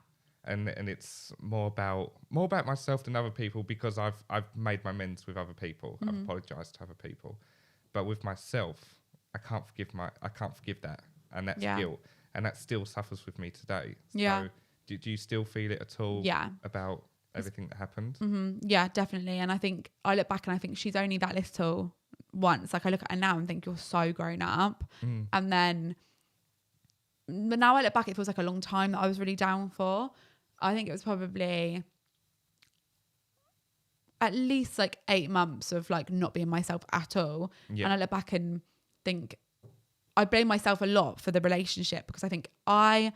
And it's more about myself than other people, because I've made my amends with other people. I've apologized to other people. But with myself, I can't forgive that. And that's guilt. And that still suffers with me today. Yeah. So do you still feel it at all? Yeah. About everything that happened? Mm-hmm. Yeah, definitely. And I think I look back and I think she's only that little once. Like I look at her now and think, you're so grown up. And then, but now I look back, it feels like a long time that I was really down for. I think it was probably at least like 8 months of like not being myself at all. Yeah. And I look back and think I blame myself a lot for the relationship, because I think I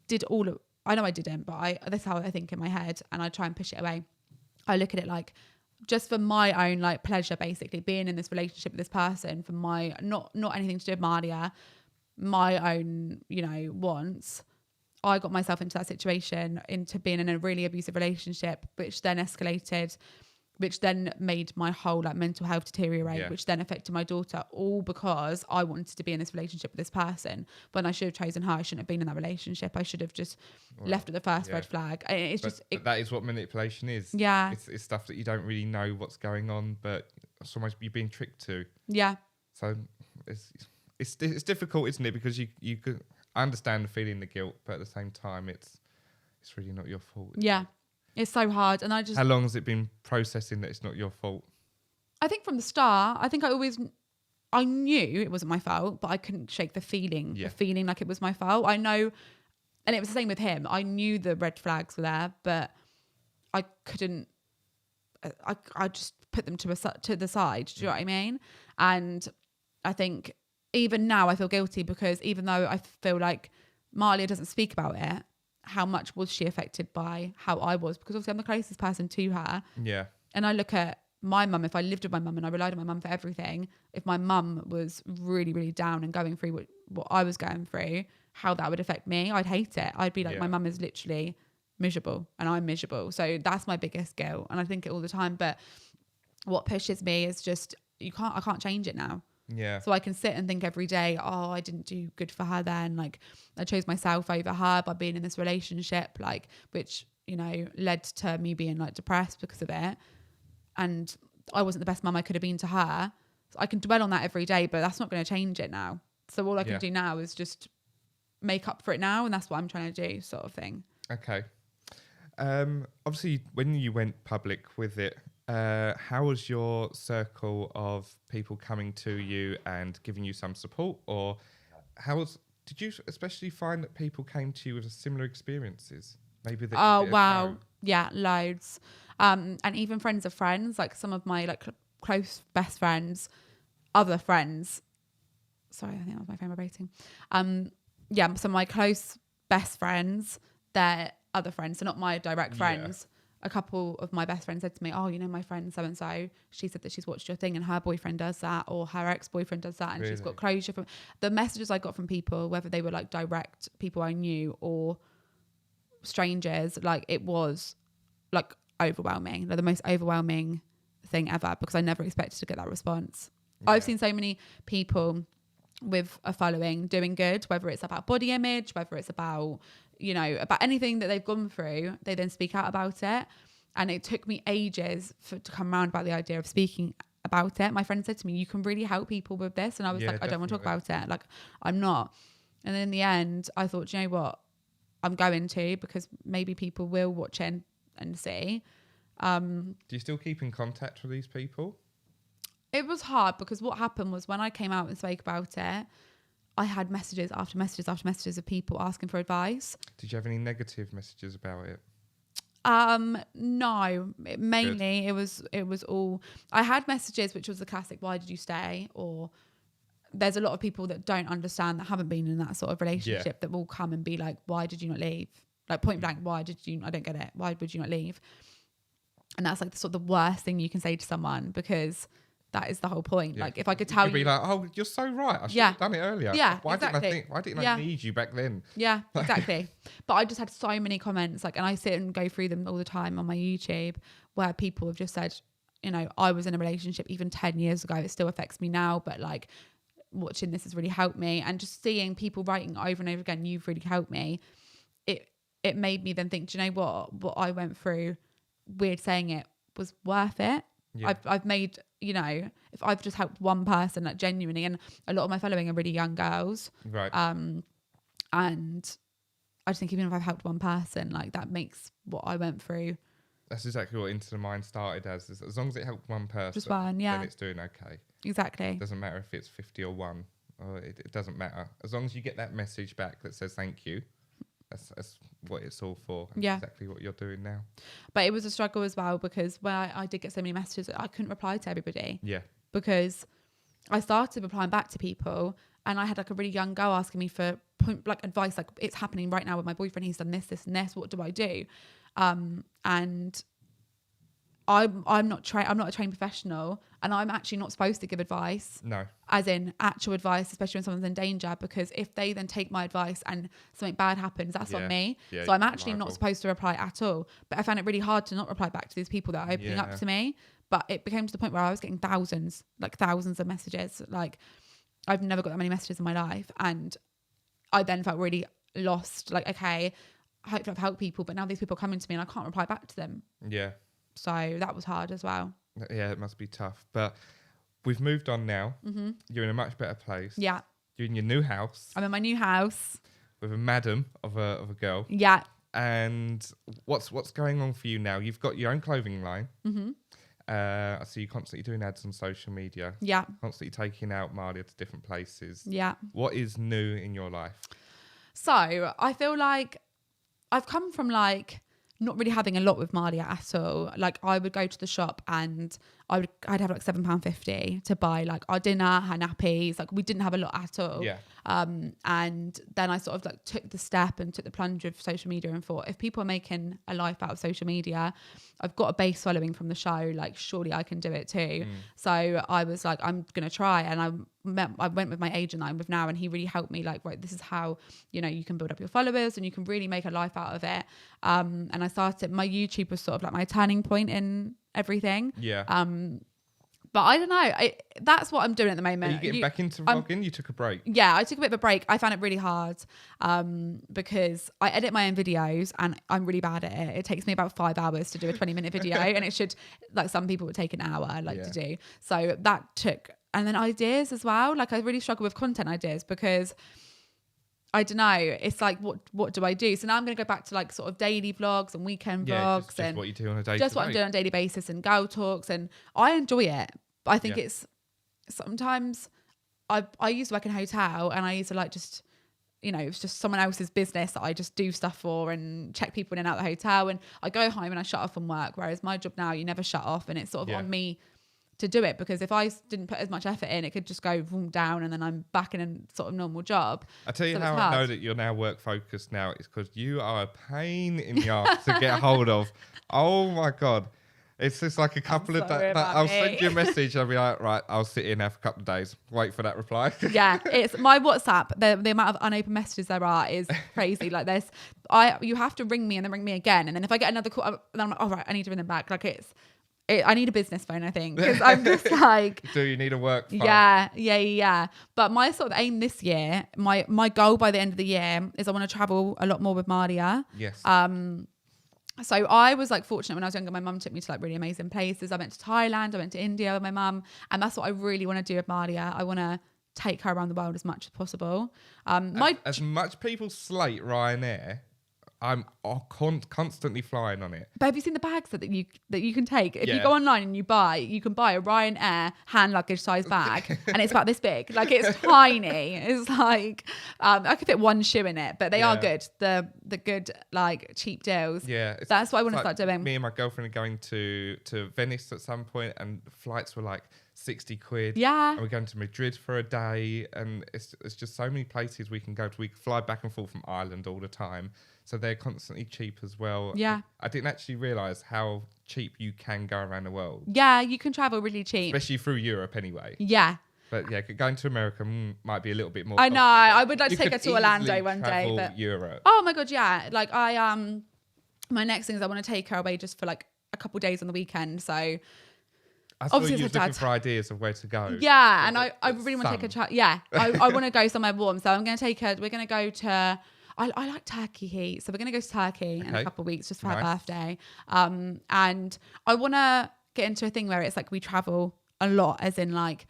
know I didn't, but that's how I think in my head, and I try and push it away. I look at it like just for my own like pleasure, basically being in this relationship with this person for my not anything to do with Malia, my own, you know, wants. I got myself into that situation, into being in a really abusive relationship, which then escalated, which then made my whole like mental health deteriorate, which then affected my daughter, all because I wanted to be in this relationship with this person when I should have chosen her. I shouldn't have been in that relationship. I should have just left at the first red flag. But that is what manipulation is. Yeah. It's stuff that you don't really know what's going on, but it's almost you're being tricked to. Yeah. So it's difficult, isn't it? Because you could, I understand the feeling, the guilt, but at the same time, it's really not your fault. Yeah. It's so hard. And how long has it been processing that it's not your fault? I think from the start, I knew it wasn't my fault, but I couldn't shake the feeling like it was my fault. I know, and it was the same with him. I knew the red flags were there, but I couldn't, I just put them to the side. Do you know what I mean? And I think even now I feel guilty, because even though I feel like Malia doesn't speak about it, how much was she affected by how I was? Because obviously I'm the closest person to her. Yeah. And I look at my mum, if I lived with my mum and I relied on my mum for everything, if my mum was really, really down and going through what I was going through, how that would affect me, I'd hate it. I'd be like, my mum is literally miserable and I'm miserable. So that's my biggest guilt. And I think it all the time. But what pushes me is just, I can't change it now. Yeah. So I can sit and think every day, oh, I didn't do good for her then. Like I chose myself over her by being in this relationship, like, which, you know, led to me being like depressed because of it. And I wasn't the best mum I could have been to her. So I can dwell on that every day, but that's not going to change it now. So all I can do now is just make up for it now. And that's what I'm trying to do, sort of thing. Okay. Obviously when you went public with it, how was your circle of people coming to you and giving you some support, or did you especially find that people came to you with similar experiences? Maybe that. Oh wow, Yeah, loads. And even friends of friends, like some of my like close best friends, other friends. Sorry, I think that was my phone vibrating. Yeah, some of my close best friends, they're other friends, so not my direct friends. A couple of my best friends said to me, oh, you know, my friend so-and-so, she said that she's watched your thing and her boyfriend does that, or her ex-boyfriend does that, and she's got closure from the messages I got from people, whether they were like direct people I knew or strangers, like it was like overwhelming, like the most overwhelming thing ever, because I never expected to get that response. I've seen so many people with a following doing good, whether it's about body image, whether it's about, you know, about anything that they've gone through, they then speak out about it. And it took me ages to come around about the idea of speaking about it. My friend said to me, you can really help people with this. And I was like, I don't want to talk about it. Like, I'm not. And then in the end, I thought, you know what? I'm going to, because maybe people will watch it and see. Do you still keep in contact with these people? It was hard, because what happened was when I came out and spoke about it, I had messages after messages after messages of people asking for advice. Did you have any negative messages about it? No, mainly Good. it was all, I had messages which was the classic, why did you stay? Or there's a lot of people that don't understand, that haven't been in that sort of relationship, that will come and be like, why did you not leave? Like point blank, why did you, I don't get it. Why would you not leave? And that's like the sort of the worst thing you can say to someone, because that is the whole point. Like if I could tell you, be like, oh, you're so right. I should have done it earlier. Yeah, why didn't I need you back then? Yeah, exactly. But I just had so many comments, like, and I sit and go through them all the time on my YouTube, where people have just said, you know, I was in a relationship even 10 years ago. It still affects me now, but like watching this has really helped me. And just seeing people writing over and over again, you've really helped me. It made me then think, do you know what I went through, weird saying it, was worth it. Yeah. I've made, you know, if I've just helped one person, like genuinely, and a lot of my following are really young girls. Right. And I just think even if I've helped one person, like that makes what I went through. That's exactly what Into the Mind started as. As long as it helped one person, just one, then it's doing okay. Exactly. It doesn't matter if it's 50 or 1. Or it doesn't matter. As long as you get that message back that says thank you, that's what it's all for. Yeah. Exactly what you're doing now. But it was a struggle as well, because when I did get so many messages, I couldn't reply to everybody. Yeah. Because I started replying back to people, and I had like a really young girl asking me for point blank advice, like, it's happening right now with my boyfriend, he's done this, this and this, what do I do? And I'm not a trained professional, and I'm actually not supposed to give advice. No. As in actual advice, especially when someone's in danger, because if they then take my advice and something bad happens, that's on me. Yeah, so I'm actually not supposed to reply at all. But I found it really hard to not reply back to these people that are opening up to me. But it became to the point where I was getting thousands of messages. Like, I've never got that many messages in my life. And I then felt really lost. Like, okay, hopefully I've helped people, but now these people are coming to me and I can't reply back to them. Yeah. So that was hard as well. Yeah, it must be tough. But we've moved on now. Mm-hmm. You're in a much better place. Yeah. You're in your new house. I'm in my new house. With a madam of a girl. Yeah. And what's going on for you now? You've got your own clothing line. Mm-hmm. I see you constantly doing ads on social media. Yeah. Constantly taking out Malia to different places. Yeah. What is new in your life? So I feel like I've come from like not really having a lot with Malia at all. Like, I would go to the shop and I'd have like £7.50 to buy like our dinner, her nappies. Like, we didn't have a lot at all. Yeah. And then I sort of like took the step and took the plunge of social media and thought, if people are making a life out of social media, I've got a base following from the show, like surely I can do it too. So I was like, I'm gonna try. And I went with my agent that I'm with now, and he really helped me, like, right, this is how, you know, you can build up your followers and you can really make a life out of it. And I started, my YouTube was sort of like my turning point in everything. Yeah. But I don't know. That's what I'm doing at the moment. Are you getting back into vlogging? You took a break. Yeah, I took a bit of a break. I found it really hard because I edit my own videos and I'm really bad at it. It takes me about 5 hours to do a 20-minute video and it should, like, some people would take an hour to do. So that took, and then ideas as well. Like, I really struggle with content ideas because I don't know. It's like, what do I do? So now I'm going to go back to like sort of daily vlogs and weekend vlogs. Just what you do on a day. Just what I'm doing on a daily basis and girl talks. And I enjoy it. But I think it's sometimes I used to work in a hotel and I used to like just you know, it's just someone else's business that I just do stuff for and check people in and out of the hotel. And I go home and I shut off from work. Whereas my job now, you never shut off, and it's sort of on me to do it, because if I didn't put as much effort in, it could just go down, and then I'm back in a sort of normal job. I tell you how I know that you're now work focused now is because you are a pain in the ass to get hold of. Oh my God. It's just like a couple of days. I'll send you a message. I'll be like, right, I'll sit in there for a couple of days. Wait for that reply. Yeah, it's my WhatsApp. The amount of unopened messages there are is crazy. Like you have to ring me and then ring me again. And then if I get another call, then I'm like, all right, I need to ring them back. Like I need a business phone, I think, because I'm just like. Do you need a work phone? Yeah. But my sort of aim this year, my goal by the end of the year is I want to travel a lot more with Malia. Yes. So I was like fortunate when I was younger. My mum took me to like really amazing places. I went to Thailand. I went to India with my mum, and that's what I really want to do with Malia. I want to take her around the world as much as possible. As much people slate Ryanair, I'm constantly flying on it. But have you seen the bags that you can take? If you go online and you can buy a Ryanair hand luggage size bag, and it's about this big. Like, it's tiny. It's like I could fit one shoe in it, but they are good. The good like cheap deals. Yeah, that's what I want to start doing. Me and my girlfriend are going to Venice at some point, and flights were like 60 quid. Yeah. And we're going to Madrid for a day, and it's just so many places we can go to. We can fly back and forth from Ireland all the time. So they're constantly cheap as well. Yeah. I didn't actually realise how cheap you can go around the world. Yeah, you can travel really cheap. Especially through Europe anyway. Yeah. But yeah, going to America might be a little bit more. I know. I would like to take her to Orlando one day. But Europe. Oh my God, yeah. Like my next thing is I want to take her away just for like a couple of days on the weekend. So I saw you was looking for ideas of where to go. Yeah, and I really want to take her to... Yeah, I want to go somewhere warm. So I'm going to take her... We're going to go to... I like Turkey heat. So we're going to go to Turkey in a couple of weeks just for her birthday. And I want to get into a thing where it's like we travel a lot, as in like...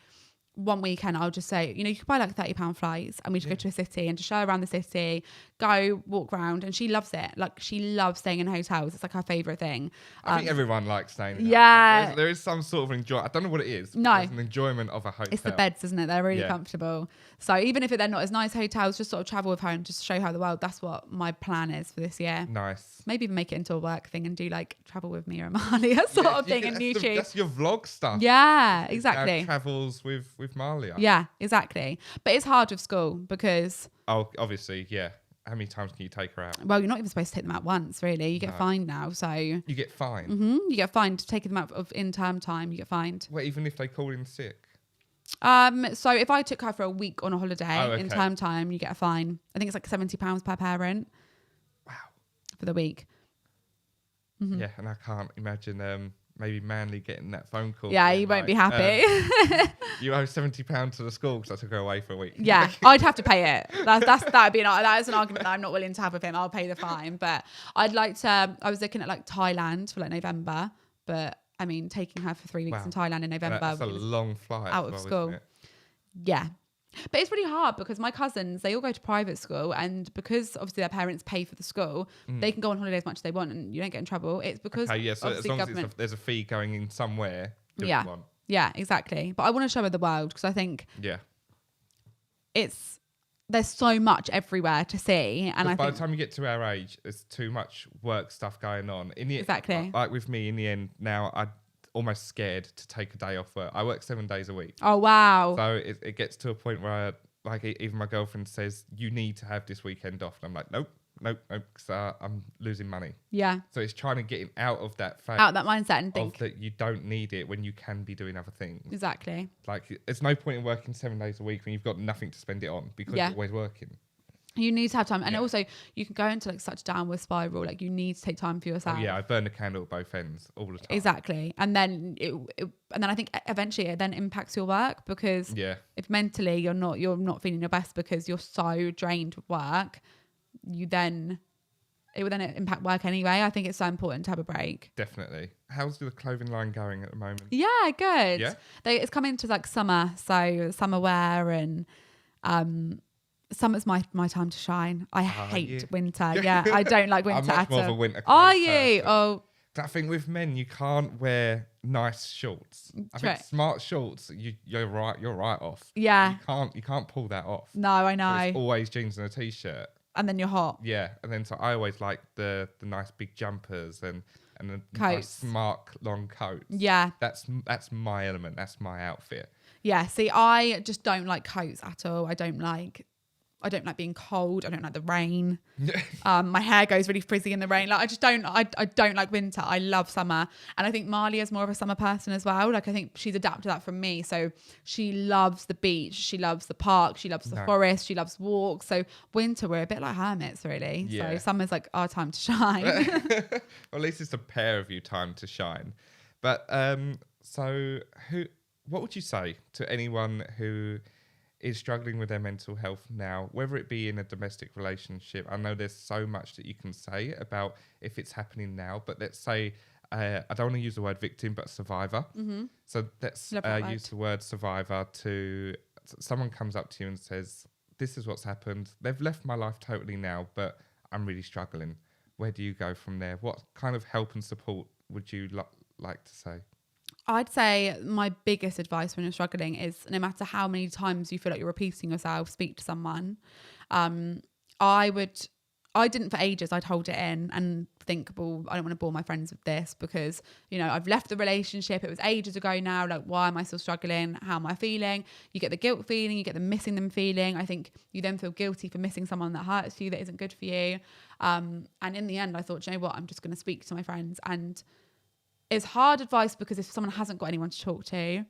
One weekend, I'll just say, you know, you could buy like £30 flights and we just go to a city and just show her around the city, go walk around, and she loves it. Like, she loves staying in hotels. It's like her favourite thing. I think everyone likes staying in hotels. There is some sort of enjoyment. I don't know what it is. No. There's an enjoyment of a hotel. It's the beds, isn't it? They're really comfortable. So even if they're not as nice hotels, just sort of travel with her and just show her the world. That's what my plan is for this year. Nice. Maybe even make it into a work thing and do like travel with me or Amalia sort of thing on YouTube. That's your vlog stuff. Yeah, exactly. Travels with Malia. Yeah, exactly. But it's hard with school because... Oh, obviously, yeah. How many times can you take her out? Well, you're not even supposed to take them out once, really. You get fined now, so... You get fined? Mm-hmm. You get fined to taking them out of in term time. You get fined. Well, even if they call in sick? So if I took her for a week on a holiday in term time, you get a fine. I think it's like £70 per parent. Wow. For the week. Mm-hmm. Yeah, and I can't imagine maybe Manly getting that phone call. Yeah, he won't be happy. You owe £70 to the school because I took her away for a week. Yeah, I'd have to pay it. That is an argument that I'm not willing to have with him. I'll pay the fine, but I'd like to. I was looking at like Thailand for like November, but I mean, taking her for 3 weeks in Thailand in November. That's a long flight. Out of school. Yeah. But it's really hard because my cousins, they all go to private school, and because obviously their parents pay for the school, they can go on holiday as much as they want and you don't get in trouble. It's because so as long as there's a fee going in somewhere, yeah, exactly. But I want to show her the world because I think there's so much everywhere to see, and by the time you get to our age, there's too much work stuff going on. Exactly. Like with me, in the end, now I'm almost scared to take a day off work. I work 7 days a week. Oh wow! So it gets to a point where even my girlfriend says you need to have this weekend off, and I'm like, nope, because I'm losing money. Yeah. So it's trying to get out of that phase, out of that mindset, and think that you don't need it when you can be doing other things. Exactly. Like, there's no point in working 7 days a week when you've got nothing to spend it on because you're always working. You need to have time, and also you can go into like such a downward spiral. Like, you need to take time for yourself. Oh, yeah, I burn the candle at both ends all the time. Exactly, and then I think eventually it then impacts your work because if mentally you're not feeling your best because you're so drained with work, it would then impact work anyway. I think it's so important to have a break. Definitely. How's the clothing line going at the moment? Yeah, good. Yeah? It's coming to like summer, so summer wear and summer's my time to shine. I hate winter. Yeah, I don't like winter I'm much at more all. of a winter Are person. you? Oh, I think with men, you can't wear nice shorts. I think smart shorts, you're right off. Yeah. You can't pull that off. No, I know. So it's always jeans and a t-shirt. And then you're hot. Yeah, and then so I always like the nice big jumpers and the nice smart long coats. Yeah. That's my element. That's my outfit. Yeah. See, I just don't like coats at all. I don't like being cold. I don't like the rain. My hair goes really frizzy in the rain. Like I don't like winter. I love summer. And I think Marley is more of a summer person as well. Like I think she's adapted that from me. So she loves the beach. She loves the park. She loves the forest. She loves walks. So winter, we're a bit like hermits really. Yeah. So summer's like our time to shine. Well, at least it's a pair of you time to shine. But so what would you say to anyone who is struggling with their mental health now, whether it be in a domestic relationship? I know there's so much that you can say about if it's happening now, but let's say, I don't want to use the word victim, but survivor. Mm-hmm. So let's use the word survivor to someone comes up to you and says, this is what's happened. They've left my life totally now, but I'm really struggling. Where do you go from there? What kind of help and support would you like to say? I'd say my biggest advice when you're struggling is no matter how many times you feel like you're repeating yourself, speak to someone. I didn't for ages. I'd hold it in and think, well, I don't want to bore my friends with this because, you know, I've left the relationship. It was ages ago now. Like, why am I still struggling? How am I feeling? You get the guilt feeling, you get the missing them feeling. I think you then feel guilty for missing someone that hurts you, that isn't good for you. And in the end, I thought, you know what, I'm just going to speak to my friends. And it's hard advice because if someone hasn't got anyone to talk to,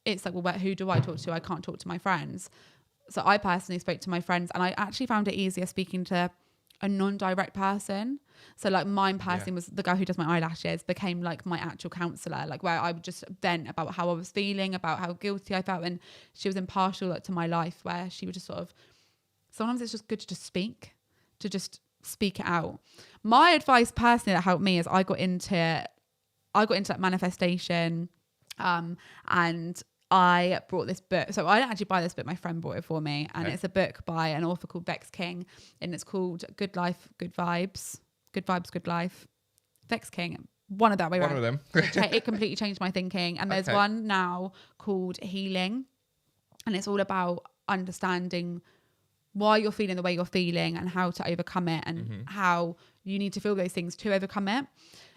it's like, well, who do I talk to? I can't talk to my friends. So I personally spoke to my friends and I actually found it easier speaking to a non-direct person. So like mine personally was the guy who does my eyelashes became like my actual counsellor, like where I would just vent about how I was feeling, about how guilty I felt. And she was impartial to my life where she would just sort of, sometimes it's just good to just speak it out. My advice personally that helped me is I got into that manifestation and I brought this book. So I didn't actually buy this book. My friend bought it for me. And it's a book by an author called Vex King. And it's called Good Life, Good Vibes. Good Vibes, Good Life. Vex King. One of that way around. One of them. It completely changed my thinking. And there's one now called Healing. And it's all about understanding why you're feeling the way you're feeling and how to overcome it and how you need to feel those things to overcome it.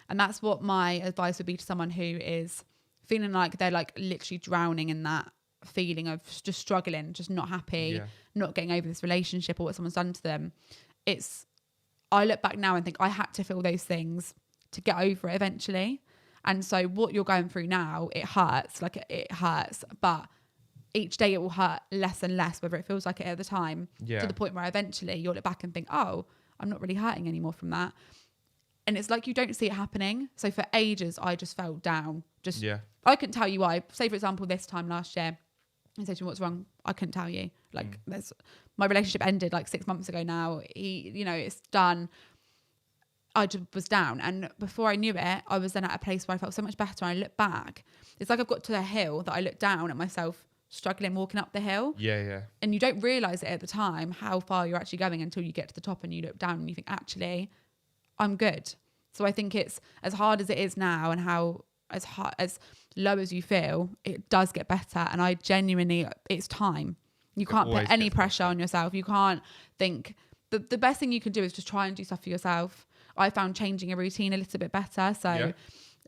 And that's what my advice would be to someone who is feeling like they're like literally drowning in that feeling of just struggling, just not happy, not getting over this relationship or what someone's done to them. I look back now and think I had to feel those things to get over it eventually. And so what you're going through now, it hurts, but each day it will hurt less and less, whether it feels like it at the time, to the point where eventually you'll look back and think, oh, I'm not really hurting anymore from that. And it's like you don't see it happening. So for ages, I just felt down. I couldn't tell you why. Say, for example, this time last year, I said to him, what's wrong? I couldn't tell you. Like, my relationship ended like 6 months ago now. It's done. I just was down. And before I knew it, I was then at a place where I felt so much better. And I look back. It's like I've got to a hill that I look down at myself struggling walking up the hill. Yeah. And you don't realise it at the time how far you're actually going until you get to the top and you look down and you think, actually, I'm good. So I think it's as hard as it is now and how as low as you feel, it does get better. And I genuinely, it's time. You can't put any pressure on yourself. You can't think. The best thing you can do is just try and do stuff for yourself. I found changing a routine a little bit better. So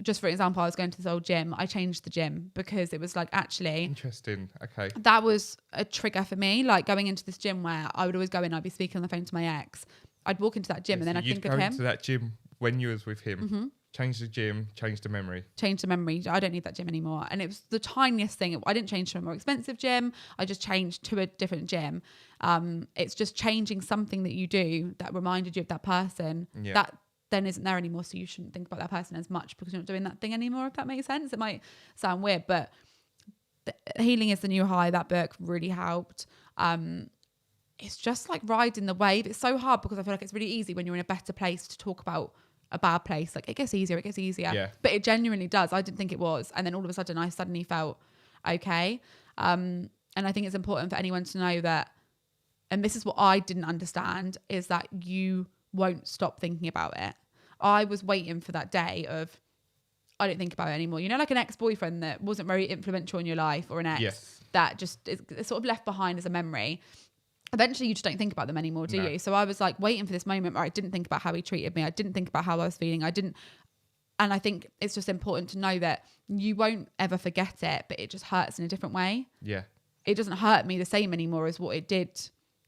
just for example, I was going to this old gym. I changed the gym because it was like, actually. Interesting. Okay. That was a trigger for me. Like going into this gym where I would always go in, I'd be speaking on the phone to my ex. I'd walk into that gym and then I'd think of him. You'd go into that gym when you was with him, change the gym, change the memory. I don't need that gym anymore. And it was the tiniest thing. I didn't change to a more expensive gym. I just changed to a different gym. It's just changing something that you do that reminded you of that person. Yeah. That then isn't there anymore. So you shouldn't think about that person as much because you're not doing that thing anymore, if that makes sense. It might sound weird, but Healing is the New High. That book really helped. It's just like riding the wave. It's so hard because I feel like it's really easy when you're in a better place to talk about a bad place. Like it gets easier. Yeah. But it genuinely does. I didn't think it was. And then all of a sudden I suddenly felt okay. And I think it's important for anyone to know that, and this is what I didn't understand, is that you won't stop thinking about it. I was waiting for that day of, I don't think about it anymore. You know, like an ex-boyfriend that wasn't very influential in your life, or an ex that just is sort of left behind as a memory. Eventually you just don't think about them anymore, do you? So I was like waiting for this moment where I didn't think about how he treated me. I didn't think about how I was feeling. And I think it's just important to know that you won't ever forget it, but it just hurts in a different way. Yeah. It doesn't hurt me the same anymore as what it did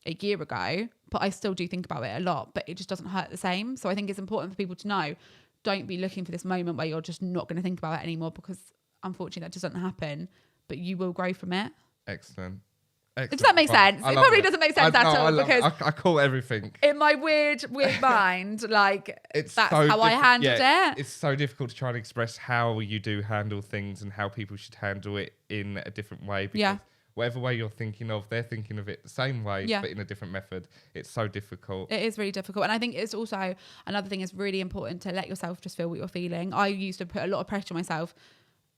a year ago, but I still do think about it a lot, but it just doesn't hurt the same. So I think it's important for people to know, don't be looking for this moment where you're just not going to think about it anymore, because unfortunately that just doesn't happen, but you will grow from it. Excellent. Does that make sense? It probably doesn't make sense at all, because I call everything. In my weird mind, like that's how I handled it. It's so difficult to try and express how you do handle things and how people should handle it in a different way. Because whatever way you're thinking of, they're thinking of it the same way, but in a different method. It's so difficult. It is really difficult. And I think it's also, another thing is really important to let yourself just feel what you're feeling. I used to put a lot of pressure on myself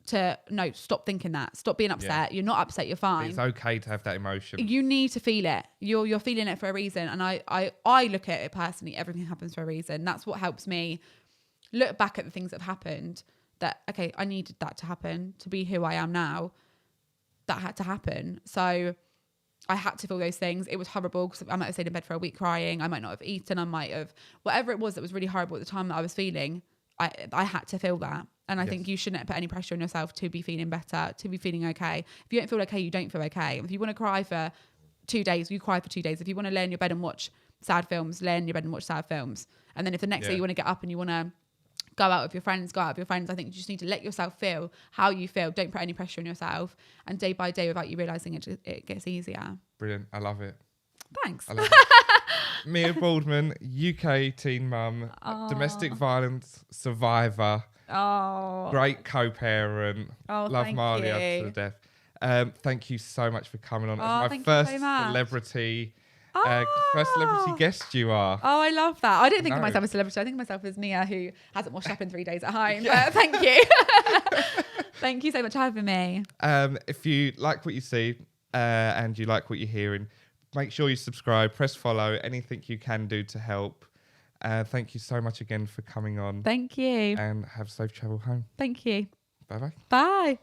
to stop thinking that, stop being upset. You're not upset, you're fine. It's okay to have that emotion. You need to feel it. You're feeling it for a reason. And I look at it personally, everything happens for a reason. That's what helps me look back at the things that have happened, that, okay, I needed that to happen to be who I am now. That had to happen. So I had to feel those things. It was horrible, because I might have stayed in bed for a week crying. I might not have eaten. I might have, whatever it was that was really horrible at the time that I was feeling, I had to feel that. And I think you shouldn't put any pressure on yourself to be feeling better, to be feeling okay. If you don't feel okay, you don't feel okay. If you want to cry for 2 days, you cry for 2 days. If you want to lay in your bed and watch sad films, lay in your bed and watch sad films. And then if the next day you want to get up and you want to go out with your friends, go out with your friends. I think you just need to let yourself feel how you feel. Don't put any pressure on yourself. And day by day, without you realising it gets easier. Brilliant. I love it. Thanks. I love it. Mia Boardman, UK teen mum, domestic violence survivor. Oh, great co-parent. Love Marlia to the death. Thank you so much for coming on. It's my first celebrity guest you are. Oh, I love that. I don't think of myself as a celebrity. I think of myself as Mia, who hasn't washed up in 3 days at home. But thank you. Thank you so much for having me. If you like what you see and you like what you're hearing, make sure you subscribe, press follow, anything you can do to help. Thank you so much again for coming on. Thank you. And have safe travel home. Thank you. Bye-bye. Bye.